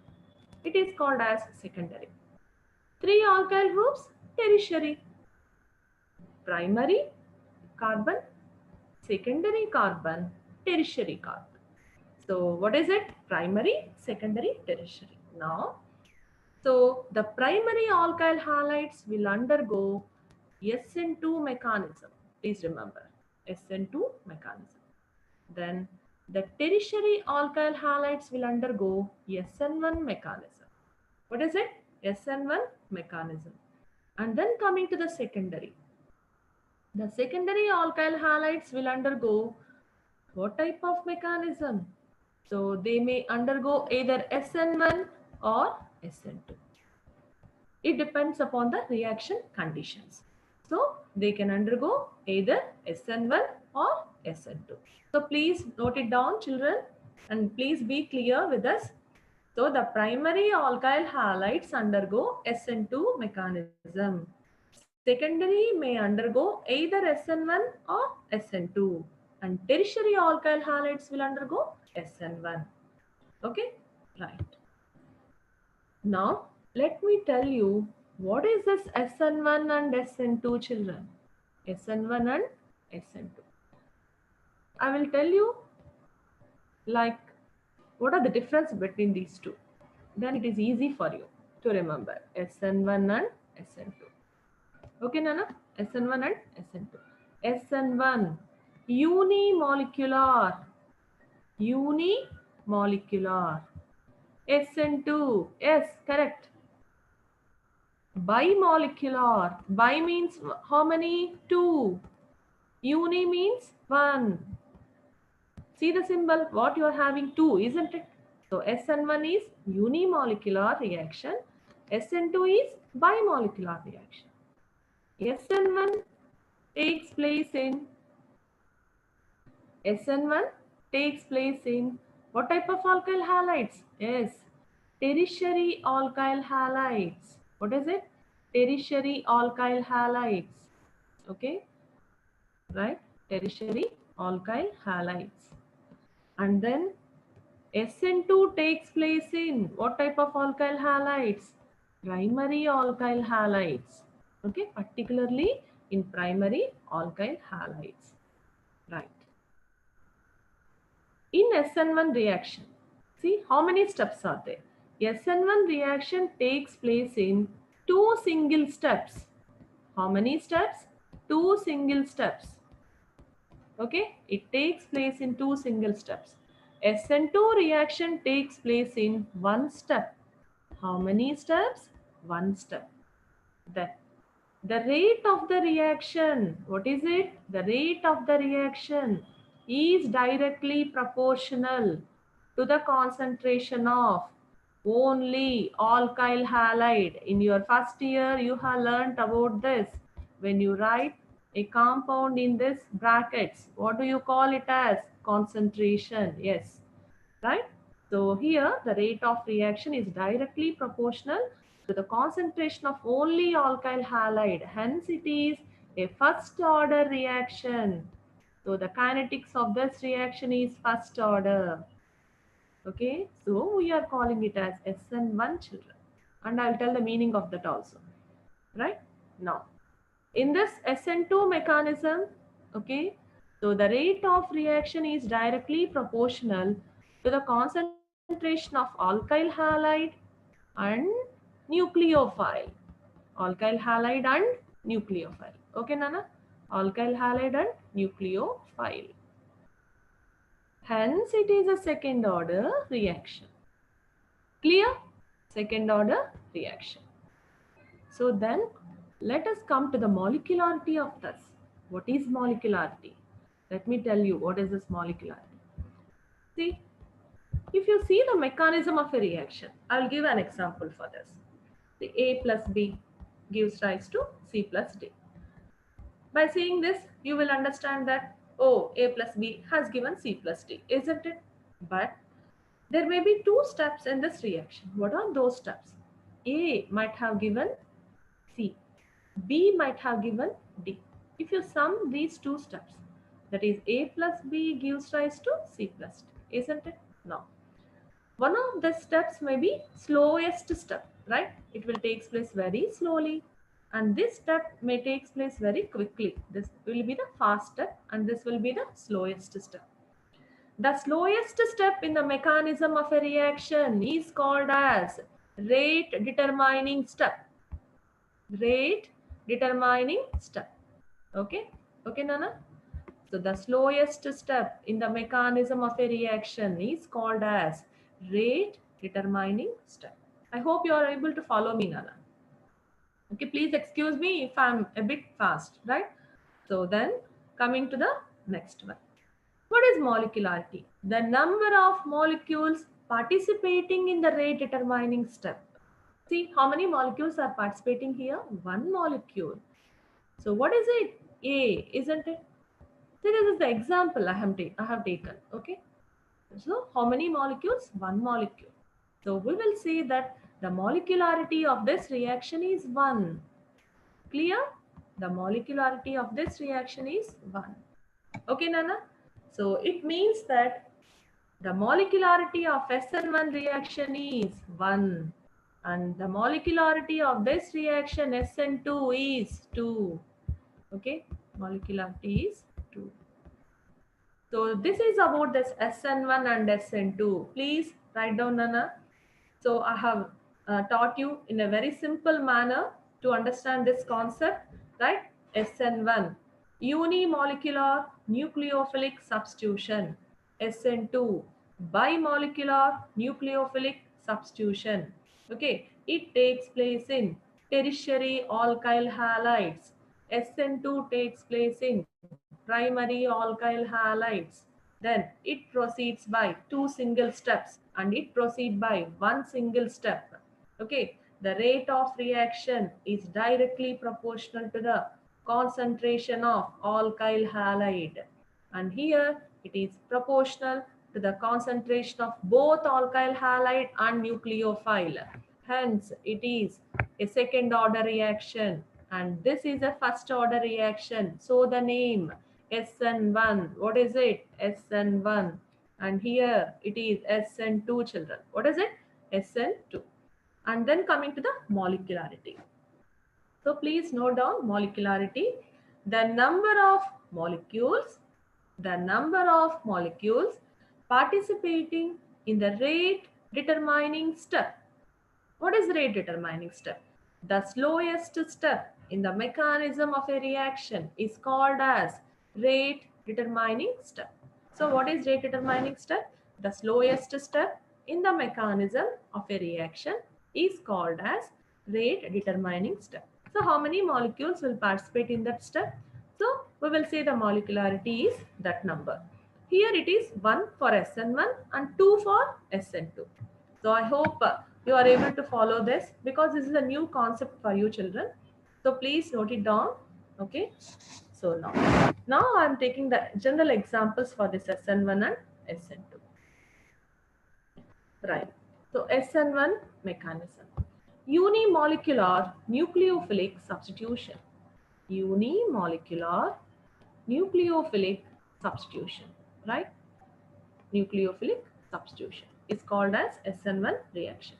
it is called as secondary. Three alkyl groups, tertiary. Primary carbon, secondary carbon, tertiary carbon. So what is it? Primary, secondary, tertiary. Now, so the primary alkyl halides will undergo SN2 mechanism. Please remember, SN2 mechanism. Then the tertiary alkyl halides will undergo SN1 mechanism. What is it? SN1 mechanism. And then coming to the secondary. The secondary alkyl halides will undergo what type of mechanism? So they may undergo either SN1 or SN2. It depends upon the reaction conditions. So they can undergo either SN1 or SN2. So please note it down, children, and please be clear with us. So the primary alkyl halides undergo SN2 mechanism. Secondary may undergo either SN1 or SN2, and tertiary alkyl halides will undergo SN1. Okay, right. Now let me tell you what is this SN1 and SN2, children. SN1 and SN2. I will tell you like what are the difference between these two. Then it is easy for you to remember SN1 and SN2. Okay, Nana? SN1 and SN2. SN1, unimolecular. Unimolecular. SN2, yes, correct. Bimolecular. Bi means how many? Two. Uni means one. See the symbol? What you are having? Two, isn't it? So SN1 is unimolecular reaction. SN2 is bimolecular reaction. SN1 takes place in what type of alkyl halides? Yes, tertiary alkyl halides. What is it? Tertiary alkyl halides. Okay, right? Tertiary alkyl halides. And then SN2 takes place in what type of alkyl halides? Primary alkyl halides. Okay, particularly in primary alkyl halides. Right. In SN1 reaction, see how many steps are there? SN1 reaction takes place in two single steps. How many steps? Two single steps. Okay, it takes place in two single steps. SN2 reaction takes place in one step. How many steps? One step. The rate of the reaction, what is it? The rate of the reaction is directly proportional to the concentration of only alkyl halide. In your first year, you have learnt about this. When you write a compound in this brackets, what do you call it as? Concentration. Yes, right? So here the rate of reaction is directly proportional to the concentration of only alkyl halide. Hence it is a first order reaction. So the kinetics of this reaction is first order. Okay, so we are calling it as SN1, children. And I'll tell the meaning of that also. Right? Now, in this SN2 mechanism, okay, so the rate of reaction is directly proportional to the concentration of alkyl halide and nucleophile. Alkyl halide and nucleophile. Okay, Nana? Alkyl halide and nucleophile. Hence, it is a second order reaction. Clear? Second order reaction. So then let us come to the molecularity of this. What is molecularity? Let me tell you what is this molecularity. See, if you see the mechanism of a reaction, I will give an example for this. The A plus B gives rise to C plus D. By seeing this, you will understand that, oh, A plus B has given C plus D, isn't it? But there may be two steps in this reaction. What are those steps? A might have given C. B might have given D. If you sum these two steps, that is A plus B gives rise to C plus D, isn't it? Now, one of the steps may be slowest step, right? It will take place very slowly. And this step may take place very quickly. This will be the fast step and this will be the slowest step. The slowest step in the mechanism of a reaction is called as rate determining step. Rate determining step. Okay? Okay, Nana? So the slowest step in the mechanism of a reaction is called as rate determining step. I hope you are able to follow me, Nana. Okay, please excuse me if I'm a bit fast, right? So then coming to the next one. What is molecularity? The number of molecules participating in the rate determining step. See how many molecules are participating here? One molecule. So what is it? A, isn't it? So this is the example I have taken. Okay. So how many molecules? One molecule. So we will say that the molecularity of this reaction is 1. Clear? The molecularity of this reaction is 1. Okay, Nana? So it means that the molecularity of SN1 reaction is 1. And the molecularity of this reaction SN2 is 2. Okay, molecularity is 2. So this is about this SN1 and SN2. Please write down, Nana. So I have taught you in a very simple manner to understand this concept, right? SN1, unimolecular nucleophilic substitution. SN2, bimolecular nucleophilic substitution. Okay, it takes place in tertiary alkyl halides. SN2 takes place in primary alkyl halides. Then it proceeds by 2 single steps and it proceeds by 1 single step. Okay, the rate of reaction is directly proportional to the concentration of alkyl halide. And here it is proportional to the concentration of both alkyl halide and nucleophile. Hence, it is a second order reaction and this is a first order reaction. So the name SN1. What is it? SN1. And here it is SN2, children. What is it? SN2. And then coming to the molecularity. So please note down molecularity. The number of molecules participating in the rate determining step. What is rate determining step? The slowest step in the mechanism of a reaction is called as rate determining step. So what is rate determining step? The slowest step in the mechanism of a reaction is called as rate determining step. So how many molecules will participate in that step? So we will say the molecularity is that number. Here it is 1 for SN1 and 2 for SN2. So I hope you are able to follow this because this is a new concept for you children. So please note it down. Okay. So now I am taking the general examples for this SN1 and SN2. Right. So SN1 mechanism. Unimolecular nucleophilic substitution. Unimolecular nucleophilic substitution. Right. Nucleophilic substitution is called as SN1 reaction.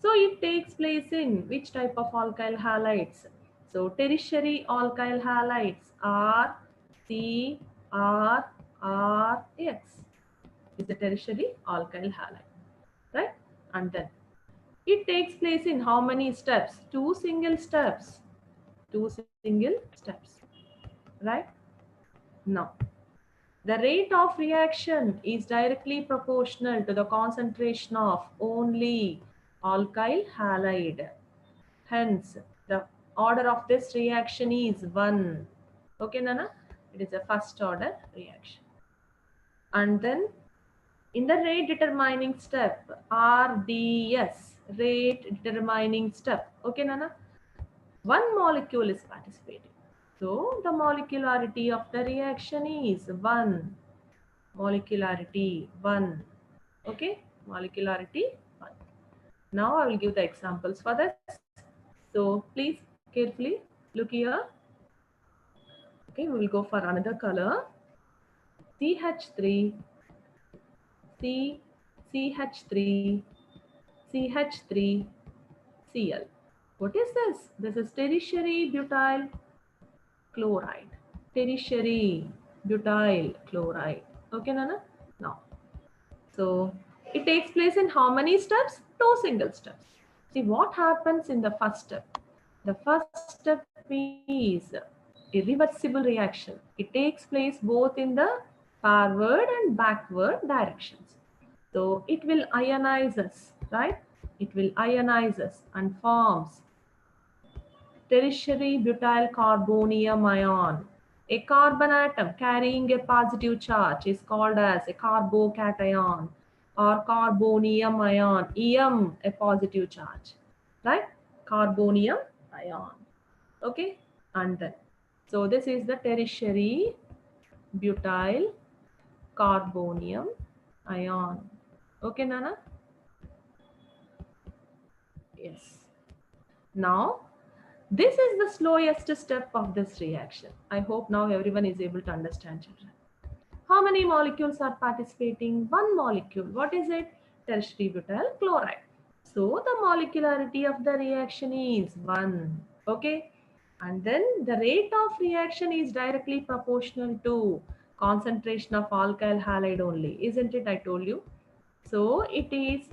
So it takes place in which type of alkyl halides? So tertiary alkyl halides R, C, R, R, X is the tertiary alkyl halide, right? And then it takes place in how many steps? 2 single steps. 2 single steps, right? Now, the rate of reaction is directly proportional to the concentration of only alkyl halide. Hence, The order of this reaction is 1. Okay, Nana? It is a first order reaction. And then in the rate determining step, RDS, rate determining step. Okay, Nana? One molecule is participating. So the molecularity of the reaction is 1. Molecularity 1. Okay, molecularity 1. Now I will give the examples for this. So please carefully look here. Okay, we will go for another color. CH3, CH3, CH3, Cl. What is this? This is tertiary butyl chloride. Tertiary butyl chloride. Okay, Nana? Now, so it takes place in how many steps? 2 single steps. See what happens in the first step. The first step is irreversible reaction. It takes place both in the forward and backward directions. So it will ionize us, right? It will ionize us and forms tertiary butyl carbonium ion. A carbon atom carrying a positive charge is called as a carbocation or carbonium ion. Em, a positive charge, right? Carbonium ion. Okay, and then, so this is the tertiary butyl carbonium ion. Okay, Nana? Yes. Now, this is the slowest step of this reaction. I hope now everyone is able to understand, children. How many molecules are participating? One molecule. What is it? Tertiary butyl chloride. So the molecularity of the reaction is 1. Okay. And then the rate of reaction is directly proportional to concentration of alkyl halide only. Isn't it? I told you. So it is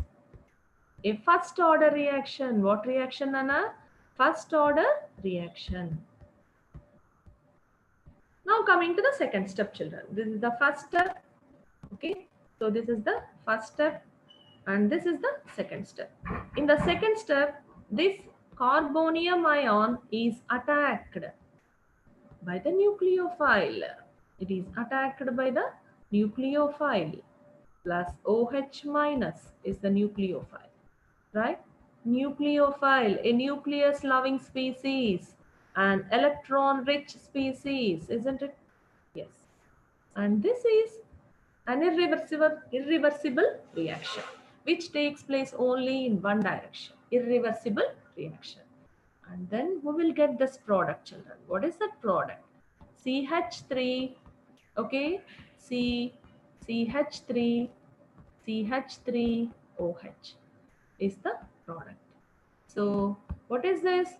a first order reaction. What reaction, Nana? First order reaction. Now coming to the second step, children. This is the first step. Okay. So this is the first step and this is the second step. In the second step, this carbonium ion is attacked by the nucleophile. It is attacked by the nucleophile. Plus OH minus is the nucleophile, right? Nucleophile, a nucleus loving species, an electron rich species, isn't it? Yes. And this is an irreversible reaction which takes place only in one direction. Irreversible reaction. And then we will get this product, children. What is that product? CH3, okay, CH3, CH3OH is the product. So what is this?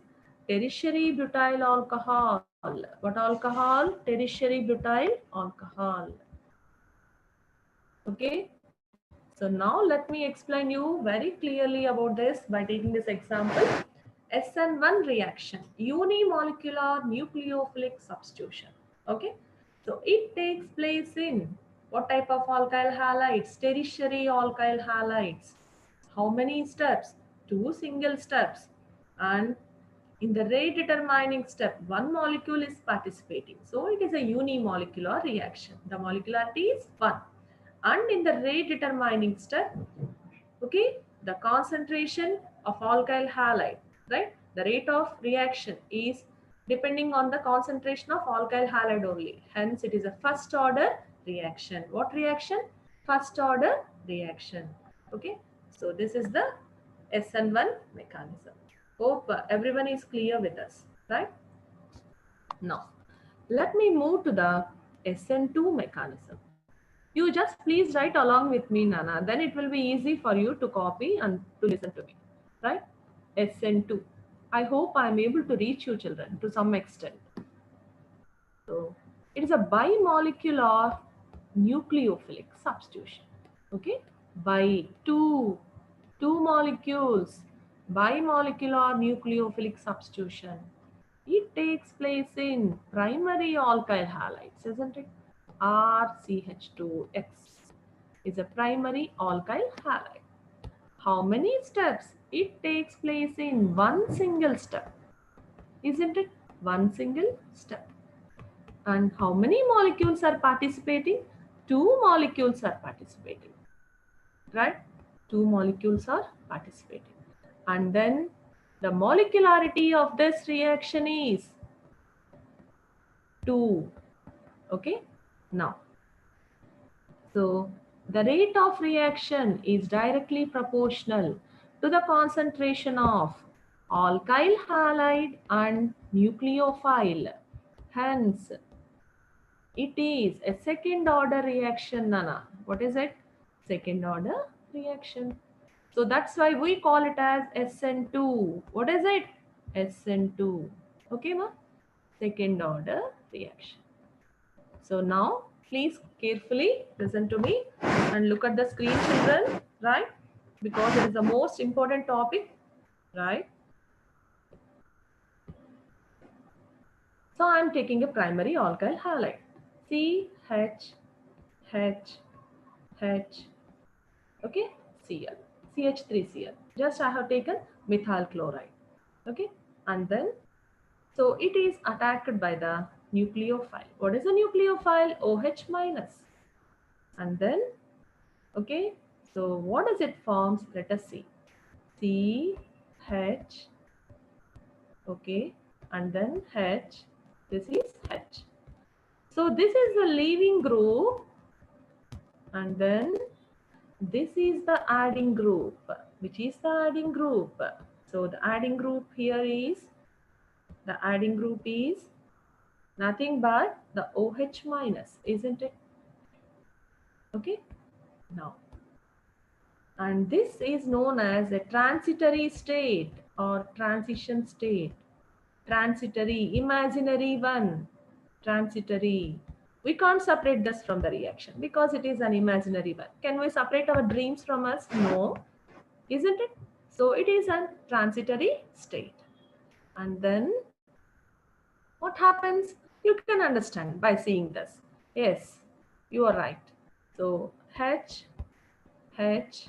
Tertiary butyl alcohol. What alcohol? Tertiary butyl alcohol. Okay. So now let me explain you very clearly about this by taking this example. SN1 reaction, unimolecular nucleophilic substitution. Okay. So it takes place in what type of alkyl halides? Tertiary alkyl halides. How many steps? 2 single steps. And in the rate determining step, one molecule is participating. So it is a unimolecular reaction. The molecularity is 1. And in the rate determining step, okay, the concentration of alkyl halide, right? The rate of reaction is depending on the concentration of alkyl halide only. Hence, it is a first order reaction. What reaction? First order reaction. Okay. So this is the SN1 mechanism. Hope everyone is clear with us, right? Now, let me move to the SN2 mechanism. You just please write along with me, Nana. Then it will be easy for you to copy and to listen to me, right? SN2. I hope I am able to reach you, children, to some extent. So, it is a bimolecular nucleophilic substitution. Okay, by two molecules, bimolecular nucleophilic substitution. It takes place in primary alkyl halides, isn't it? RCH2X is a primary alkyl halide. How many steps? It takes place in one single step. isn't it? One single step. And how many molecules are participating? Two molecules are participating, right? Two molecules are participating. And then the molecularity of this reaction is 2. Okay. Now, so the rate of reaction is directly proportional to the concentration of alkyl halide and nucleophile. Hence, it is a second order reaction, Nana. What is it? Second order reaction. So that's why we call it as SN2. What is it? SN2. Okay, ma? Second order reaction. So now please carefully listen to me and look at the screen, children, right? Because it is the most important topic, right? So I am taking a primary alkyl halide. CH, H, H, okay, Cl, CH3Cl. Just I have taken methyl chloride, okay, and then so it is attacked by the nucleophile. What is a nucleophile? OH minus, and then okay, so what does it forms? Let us see. CH, okay, and then H. This is H. So this is the leaving group, and then this is the adding group. Which is the adding group? So the adding group here is, the adding group is nothing but the OH minus, isn't it? Okay. Now, and this is known as a transitory state or transition state. Transitory, imaginary one, transitory. We can't separate this from the reaction because it is an imaginary one. Can we separate our dreams from us? No, isn't it? So it is a transitory state. And then what happens? You can understand by seeing this. Yes, you are right. So H, H,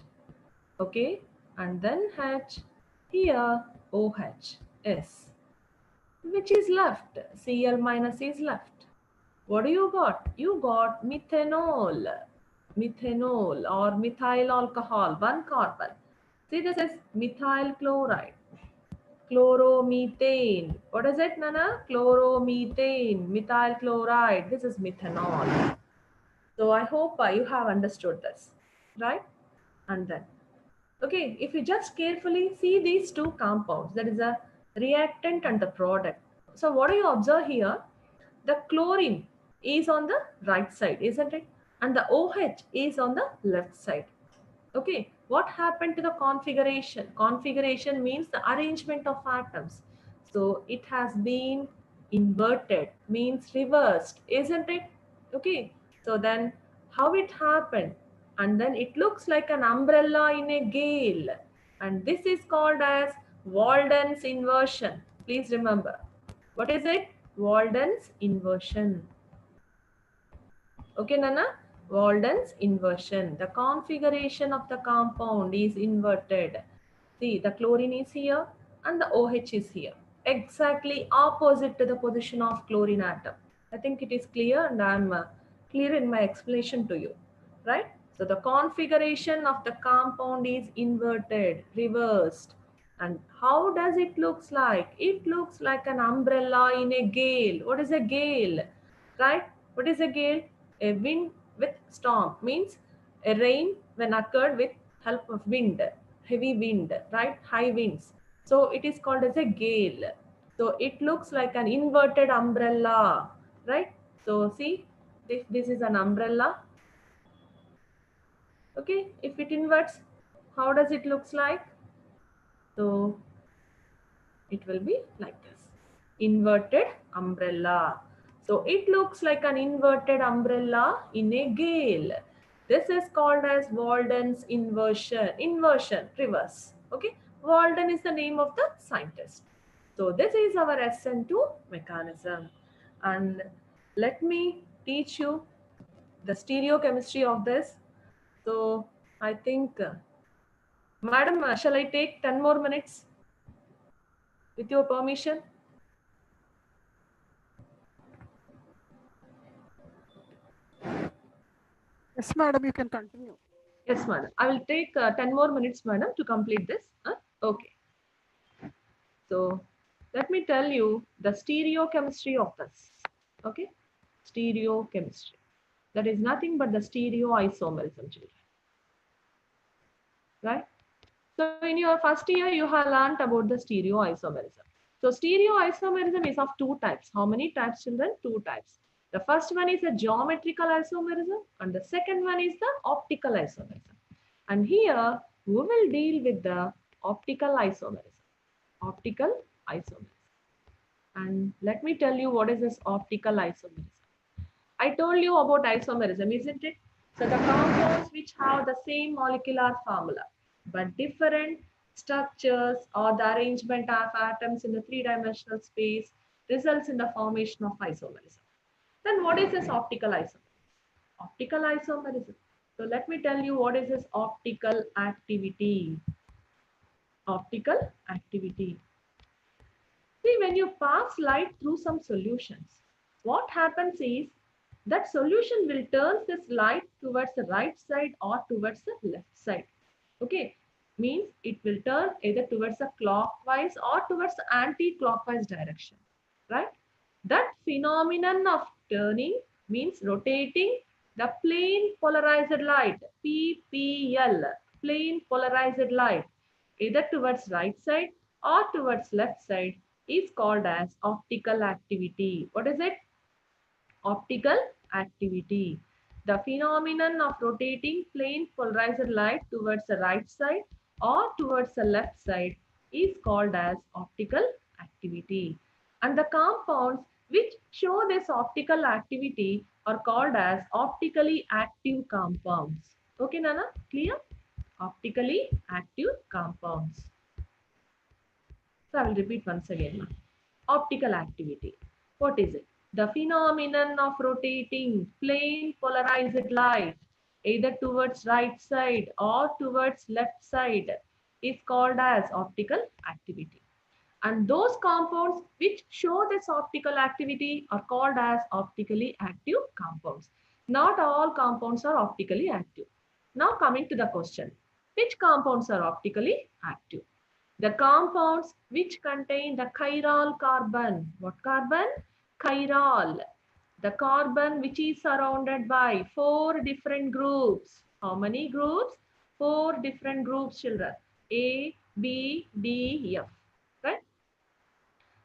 okay, and then H, here OH, S. Which is left? Cl minus is left. What do you got? You got methanol. Methanol or methyl alcohol, one carbon. See, this is methyl chloride. Chloromethane. What is it, Nana? Chloromethane, methyl chloride. This is methanol. So I hope you have understood this, right? And then, okay, if you just carefully see these two compounds, that is a reactant and the product. So what do you observe here? The chlorine is on the right side, isn't it? And the OH is on the left side. Okay, what happened to the configuration? Configuration means the arrangement of atoms. So it has been inverted, means reversed, isn't it? Okay, so then how it happened? And then it looks like an umbrella in a gale. And this is called as Walden's inversion. Please remember. What is it? Walden's inversion. Okay, Nana? Walden's inversion. The configuration of the compound is inverted. See, the chlorine is here and the OH is here. Exactly opposite to the position of chlorine atom. I think it is clear and I am clear in my explanation to you. Right? So the configuration of the compound is inverted, reversed. And how does it looks like? It looks like an umbrella in a gale. What is a gale? Right? What is a gale? A wind with storm means a rain when occurred with help of wind, heavy wind, right? High winds. So it is called as a gale. So it looks like an inverted umbrella, right? So see, this is an umbrella. Okay, if it inverts, how does it looks like? So it will be like this, inverted umbrella. So it looks like an inverted umbrella in a gale. This is called as Walden's inversion. Inversion, reverse. Okay, Walden is the name of the scientist. So this is our SN2 mechanism. And let me teach you the stereochemistry of this. So I think, madam, shall I take 10 more minutes with your permission? Yes, madam, you can continue. Yes, madam. I will take 10 more minutes, madam, to complete this. Okay. So let me tell you the stereochemistry of this. Okay. Stereochemistry. That is nothing but the stereoisomerism, children. Right? So in your first year, you have learned about the stereoisomerism. So stereoisomerism is of two types. How many types, children? Two types. The first one is a geometrical isomerism and the second one is the optical isomerism. And here we will deal with the optical isomerism. Optical isomerism. And let me tell you what is this optical isomerism. I told you about isomerism, isn't it? So the compounds which have the same molecular formula but different structures or the arrangement of atoms in the three-dimensional space results in the formation of isomerism. Then what is this optical isomerism? Optical isomerism. So let me tell you what is this optical activity. Optical activity. See, when you pass light through some solutions, what happens is that solution will turn this light towards the right side or towards the left side. Okay, means it will turn either towards the clockwise or towards the anti-clockwise direction, right? That phenomenon of turning means rotating the plane polarized light, PPL, plane polarized light, either towards right side or towards left side is called as optical activity. What is it? Optical activity. The phenomenon of rotating plane polarized light towards the right side or towards the left side is called as optical activity. And the compounds which show this optical activity are called as optically active compounds. Okay, Nana? Clear? Optically active compounds. So I will repeat once again. Optical activity. What is it? The phenomenon of rotating plane polarized light either towards right side or towards left side is called as optical activity. And those compounds which show this optical activity are called as optically active compounds. Not all compounds are optically active. Now coming to the question, which compounds are optically active? The compounds which contain the chiral carbon. What carbon? Chiral. The carbon which is surrounded by four different groups. How many groups? Four different groups, children. A, B, D, F. Right?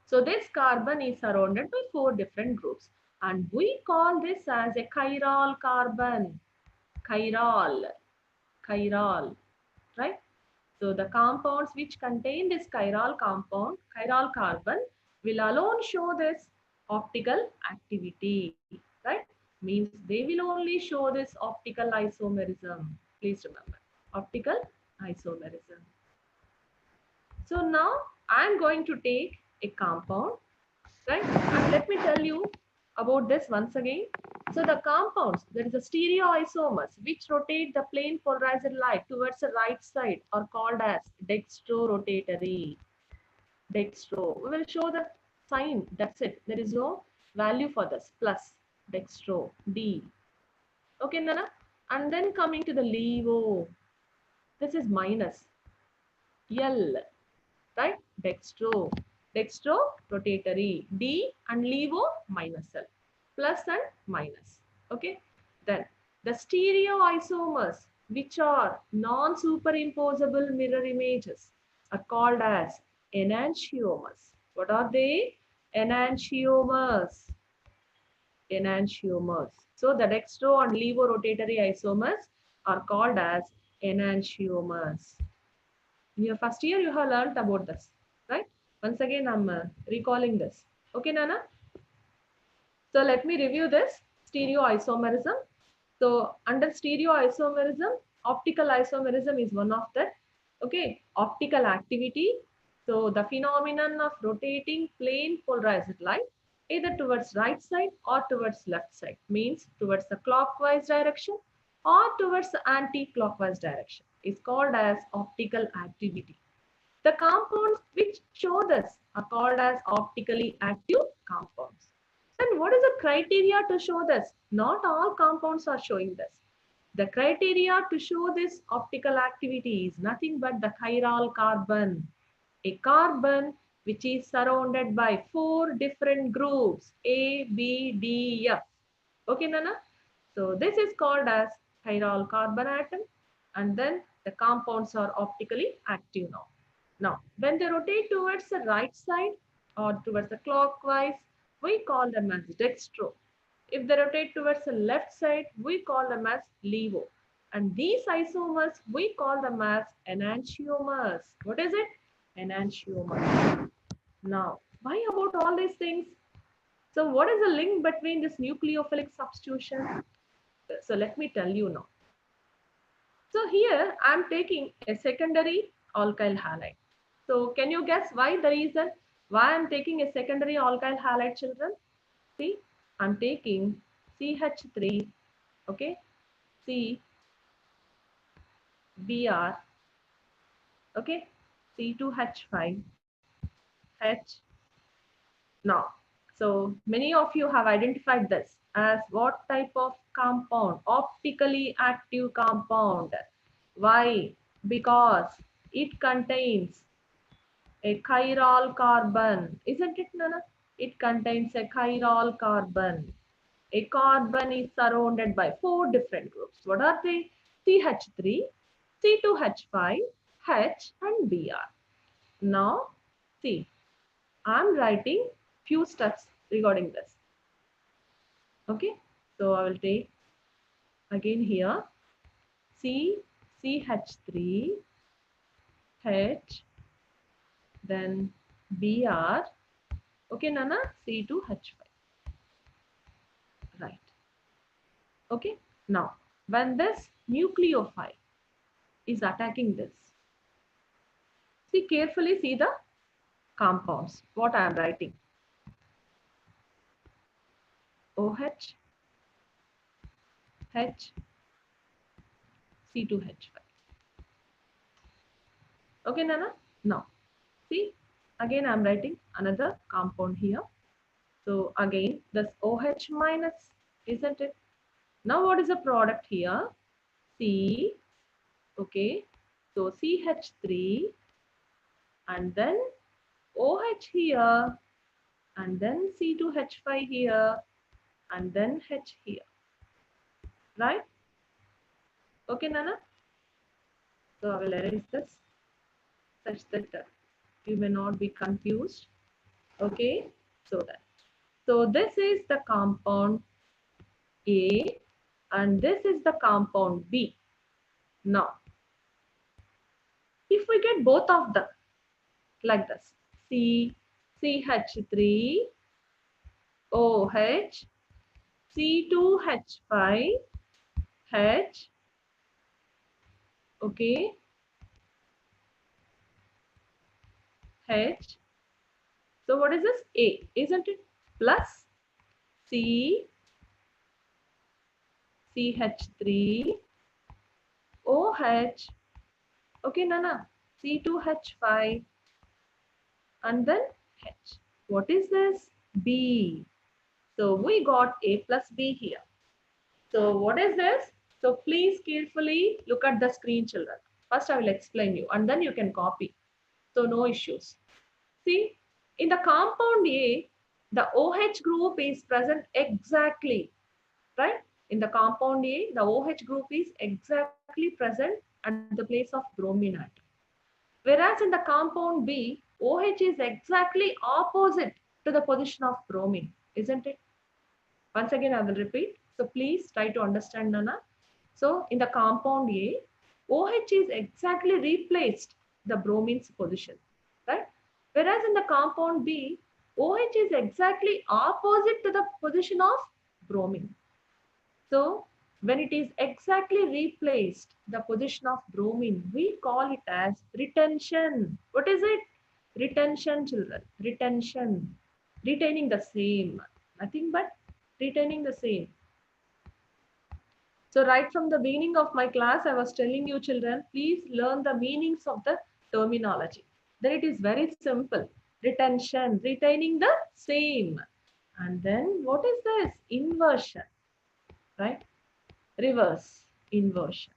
So this carbon is surrounded by four different groups. And we call this as a chiral carbon. Chiral. Chiral. Right? So the compounds which contain this chiral compound, chiral carbon, will alone show this optical activity, right? Means they will only show this optical isomerism. Please remember, optical isomerism. So now I am going to take a compound, right? And let me tell you about this once again. So the compounds, there is a stereoisomers which rotate the plane polarized light towards the right side are called as dextrorotatory. Dextro. We will show the sign. That's it. There is no value for this. Plus dextro. D. Okay, Nana. And then coming to the levo. This is minus. L. Right? Dextro. Dextro rotatory. D and levo minus L. Plus and minus. Okay. Then the stereoisomers, which are non-superimposable mirror images, are called as enantiomers. What are they? Enantiomers. Enantiomers. So the dextro and levorotatory isomers are called as enantiomers. In your first year, you have learned about this, right? Once again, I'm recalling this. Okay, Nana? So let me review this stereoisomerism. So under stereoisomerism, optical isomerism is one of that. Okay, optical activity. So the phenomenon of rotating plane polarized light either towards right side or towards left side means towards the clockwise direction or towards the anti-clockwise direction is called as optical activity. The compounds which show this are called as optically active compounds. And what is the criteria to show this? Not all compounds are showing this. The criteria to show this optical activity is nothing but the chiral carbon. A carbon which is surrounded by 4 different groups A, B, D, F. Okay, Nana? So this is called as chiral carbon atom, and then the compounds are optically active now. Now, when they rotate towards the right side or towards the clockwise, we call them as dextro. If they rotate towards the left side, we call them as levo. And these isomers, we call them as enantiomers. What is it? Enantiomers. Now, why about all these things? So what is the link between this nucleophilic substitution? So let me tell you now. So here I'm taking a secondary alkyl halide. So can you guess why the reason why I'm taking a secondary alkyl halide, children? See, I'm taking CH3, okay, C, Br, okay, C2H5, H. Now, so many of you have identified this as what type of compound? Optically active compound. Why? Because it contains a chiral carbon. Isn't it, Nana? It contains a chiral carbon. A carbon is surrounded by 4 different groups. What are they? CH3, C2H5, H and Br. Now, see, I'm writing few steps regarding this. Okay, so I will take again here C, CH3, H, then Br. Okay, Nana, C2H5. Right. Okay, now when this nucleophile is attacking this, see carefully, see the compounds, what I am writing. OH, H, C2H5. Okay, Nana? Now, see, again I'm writing another compound here. So again, this OH minus, isn't it? Now what is the product here? C, okay. So CH3 and then OH here and then C2H5 here and then H here, right? Okay, Nana? So I will erase this such that you may not be confused. Okay, so this is the compound A and this is the compound B. Now, if we get both of them like this, CH3, OH, C2H5, H, okay, H. So what is this? A, isn't it? Plus C, CH3, OH, okay, Nana, C2H5, and then H. What is this? B. So we got A plus B here. So what is this? So please carefully look at the screen, children. First I will explain you and then you can copy. So no issues. See, in the compound A, the OH group is present exactly, right? In the compound A, the OH group is exactly present at the place of bromine atom. Whereas in the compound B, OH is exactly opposite to the position of bromine, isn't it? Once again, I will repeat. So please try to understand, Nana. So in the compound A, OH is exactly replaced the bromine's position, right? Whereas in the compound B, OH is exactly opposite to the position of bromine. So when it is exactly replaced the position of bromine, we call it as retention. What is it? Retention, children. Retention. Retaining the same. Nothing but retaining the same. So right from the beginning of my class, I was telling you children, please learn the meanings of the terminology. Then it is very simple. Retention, retaining the same. And then what is this? Inversion, right? Reverse, inversion.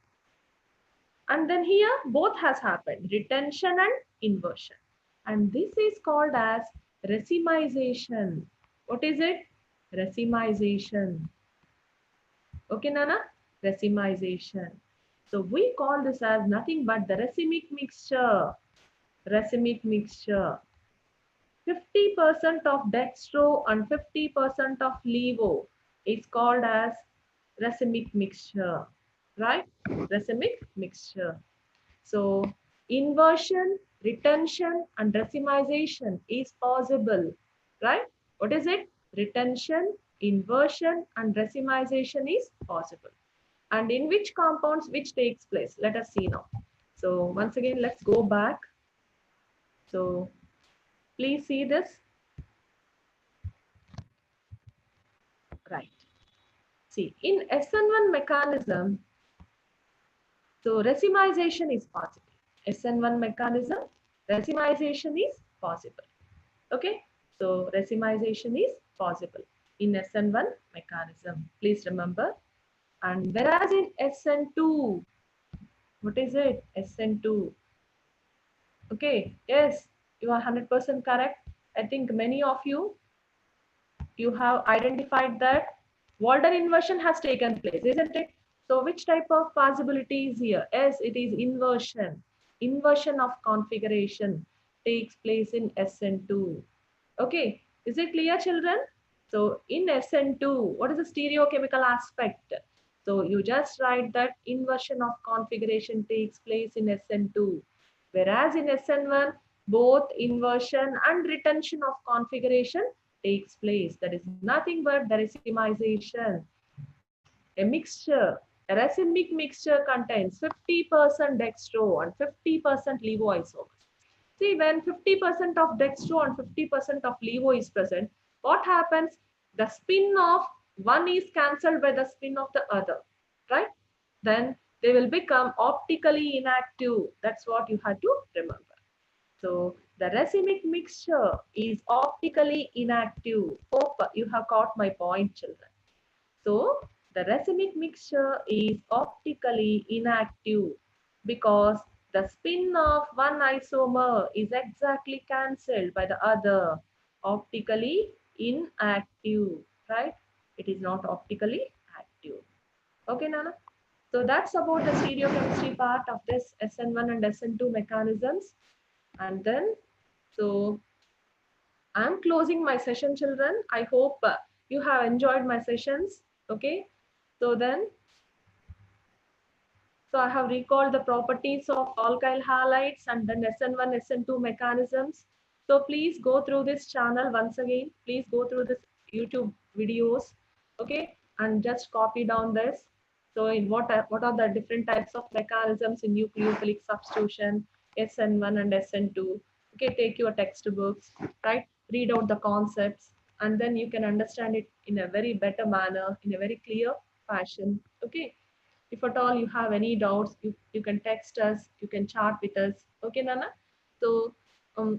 And then here both has happened, retention and inversion. And this is called as racemization. What is it? Racemization. Okay, Nana? Racemization. So we call this as nothing but the racemic mixture. Racemic mixture. 50% of dextro and 50% of levo is called as racemic mixture, right? Racemic mixture. So inversion, retention, and racemization is possible, right? What is it? Retention, inversion, and racemization is possible. And in which compounds which takes place? Let us see now. So once again, let's go back. So please see this. Right. See, in SN1 mechanism, so racemization is possible. SN1 mechanism, racemization is possible. Okay, so racemization is possible in SN1 mechanism. Please remember. And whereas in SN2, what is it? SN2. Okay, yes, you are 100% correct. I think many of you have identified that Walden inversion has taken place, isn't it? So which type of possibility is here? Yes, it is inversion. Inversion of configuration takes place in SN2. Okay, is it clear, children? So in SN2, what is the stereochemical aspect? So you just write that inversion of configuration takes place in SN2. Whereas in SN1, both inversion and retention of configuration takes place. That is nothing but the racemization. A mixture, a racemic mixture contains 50% dextro and 50% levoisomers. See, when 50% of dextro and 50% of levo is present, what happens? The spin of one is cancelled by the spin of the other, right? Then they will become optically inactive. That's what you have to remember. So the racemic mixture is optically inactive. Hope you have caught my point, children. So the racemic mixture is optically inactive because the spin of one isomer is exactly cancelled by the other. Optically inactive, right? It is not optically active. Okay, Nana? So that's about the stereochemistry part of this SN1 and SN2 mechanisms. And then, so I'm closing my session, children. I hope you have enjoyed my sessions. Okay. So then, so I have recalled the properties of alkyl halides and then SN1, SN2 mechanisms. So please go through this channel once again. Please go through this YouTube videos. Okay. And just copy down this. So in what are the different types of mechanisms in nucleophilic substitution, SN1 and SN2. Okay, take your textbooks, right? Read out the concepts, and then you can understand it in a very better manner, in a very clear fashion. Okay. If at all you have any doubts, you can text us, you can chat with us. Okay, Nana? So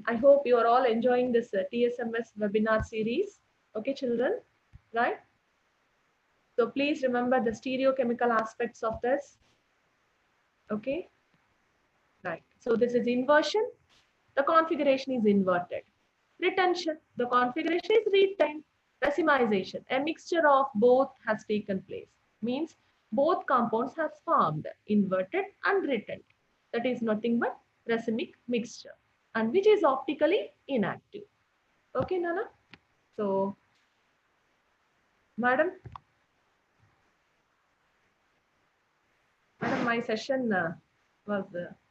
I hope you are all enjoying this TSMS webinar series. Okay, children, right? So please remember the stereochemical aspects of this. Okay, right. So this is inversion. The configuration is inverted. Retention. The configuration is retained. Racemization. A mixture of both has taken place. Means both compounds have formed, inverted and retained. That is nothing but racemic mixture, and which is optically inactive. Okay, Nana? So, madam, my session was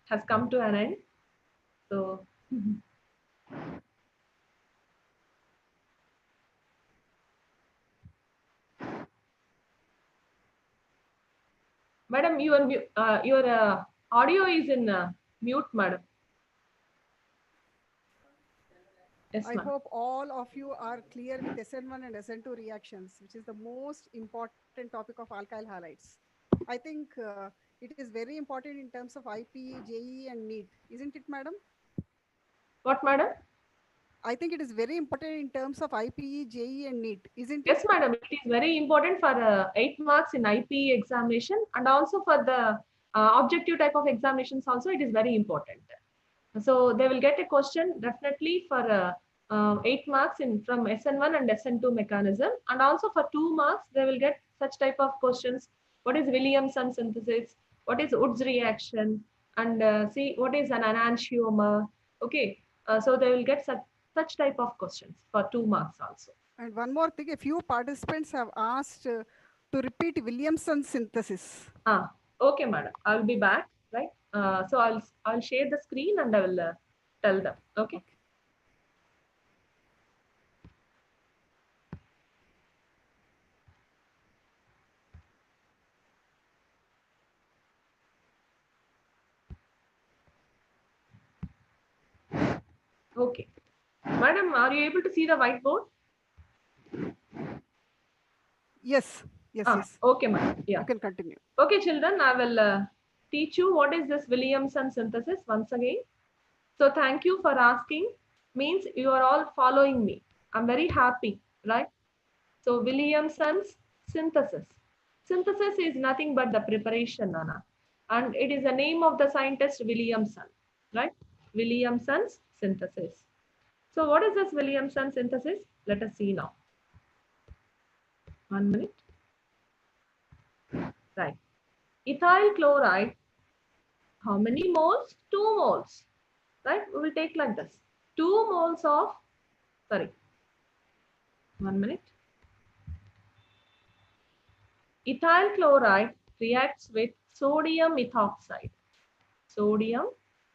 has come to an end. So, madam, your audio is in mute, madam. Yes, I ma'am. hope all of you are clear with SN1 and SN2 reactions, which is the most important topic of alkyl halides. I think it is very important in terms of IP, JE, and NEET, isn't it, madam? What, madam? I think it is very important in terms of IPE, JE, and NEET, isn't it? Yes, madam. It is very important for 8 marks in IPE examination and also for the objective type of examinations also it is very important. So they will get a question definitely for 8 marks in from SN1 and SN2 mechanism, and also for 2 marks they will get such type of questions. What is Williamson synthesis? What is Wood's reaction? And see what is an enantiomer? Okay, so they will get such type of questions for 2 marks also. And one more thing, a few participants have asked to repeat Williamson synthesis. Okay, madam. I'll be back, right? So I'll share the screen and I will tell them. Okay. Okay. Madam, are you able to see the whiteboard? Yes, yes. Okay, madam. Yeah. You can continue. Okay, children, I will teach you what is this Williamson synthesis once again. So thank you for asking. Means you are all following me. I'm very happy, right? So Williamson's synthesis. Synthesis is nothing but the preparation, Nana. And it is the name of the scientist Williamson, right? Williamson's synthesis. So what is this Williamson synthesis? Let us see now. 1 minute. Right. Ethyl chloride, how many moles? 2 moles. Right? We will take like this. 2 moles of, sorry, 1 minute. Ethyl chloride reacts with sodium ethoxide. Sodium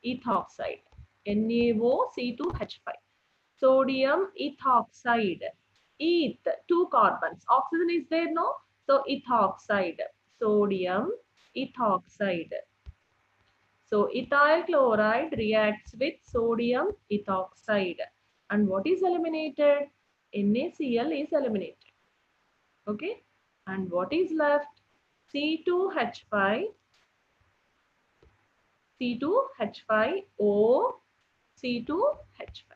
ethoxide. NaOC2H5. Sodium ethoxide. Eth, 2 carbons. Oxygen is there, no? So ethoxide. Sodium ethoxide. So ethyl chloride reacts with sodium ethoxide. And what is eliminated? NaCl is eliminated. Okay. And what is left? C2H5, C2H5O, C2H5.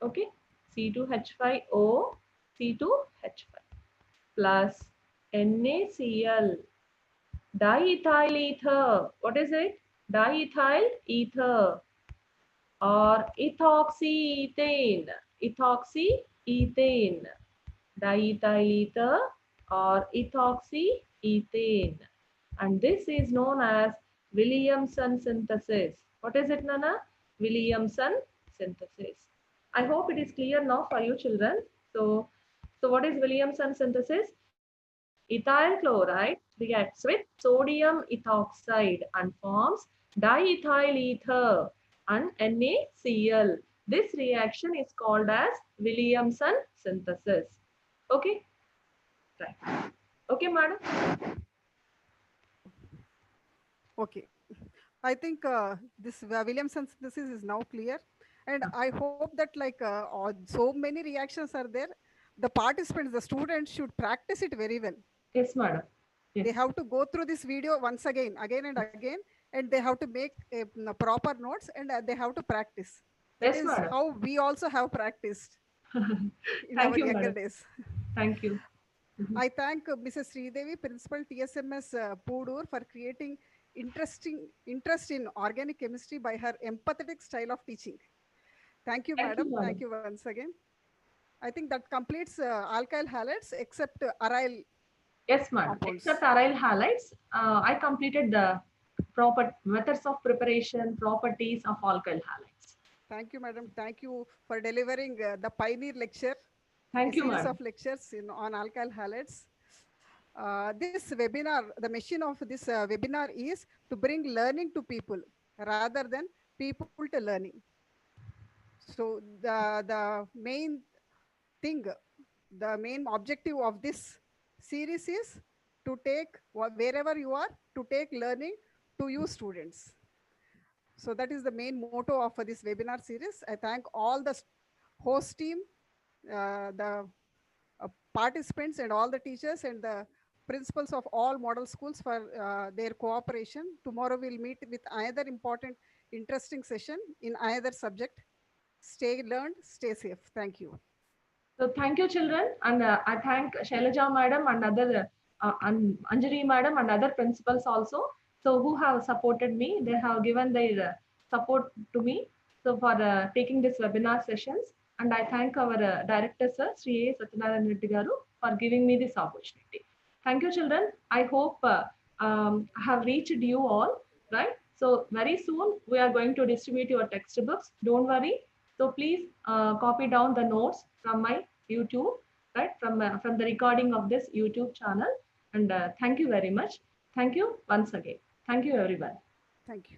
Okay. C2H5O, C2H5 plus NaCl, diethyl ether. What is it? Diethyl ether or ethoxyethane. Ethoxyethane. Diethyl ether or ethoxyethane. And this is known as Williamson synthesis. What is it, Nana? Williamson synthesis. I hope it is clear now for you children. So what is Williamson synthesis? Ethyl chloride reacts with sodium ethoxide and forms diethyl ether and NaCl. This reaction is called as Williamson synthesis. Okay? Right. Okay, madam? Okay. I think this Williamson synthesis is now clear. And I hope that like so many reactions are there. The participants, the students should practice it very well. Yes, madam. Yes. They have to go through this video once again and again, and they have to make proper notes and they have to practice. That yes, is madam. how we also have practiced in Thank our you, younger madam. days. Thank you. I thank Mrs. Sridevi, Principal TSMS Pudur, for creating interest in organic chemistry by her empathetic style of teaching. Thank you, madam. Thank you once again. I think that completes alkyl halides except aryl. Yes, madam. Except aryl halides, I completed the proper methods of preparation, properties of alkyl halides. Thank you, madam. Thank you for delivering the pioneer lecture. Thank you, series madam. of lectures on alkyl halides. This webinar, the mission of this webinar is to bring learning to people rather than people to learning. So the main thing, the main objective of this series is to take wherever you are, to take learning to you students. So that is the main motto of this webinar series. I thank all the host team, the participants and all the teachers and the principals of all model schools for their cooperation. Tomorrow we'll meet with another important, interesting session in another subject. Stay learned, stay safe. Thank you. So thank you, children, and I thank Shailaja madam and other and Anjali madam and other principals also. So who have supported me, they have given their support to me. So for taking this webinar sessions, and I thank our director sir, Sri A. Satyanarayan Reddy Garu, for giving me this opportunity. Thank you, children. I hope I have reached you all, right? So very soon we are going to distribute your textbooks. Don't worry. So please copy down the notes from my YouTube, right? From the recording of this YouTube channel. And thank you very much. Thank you once again. Thank you, everyone. Thank you.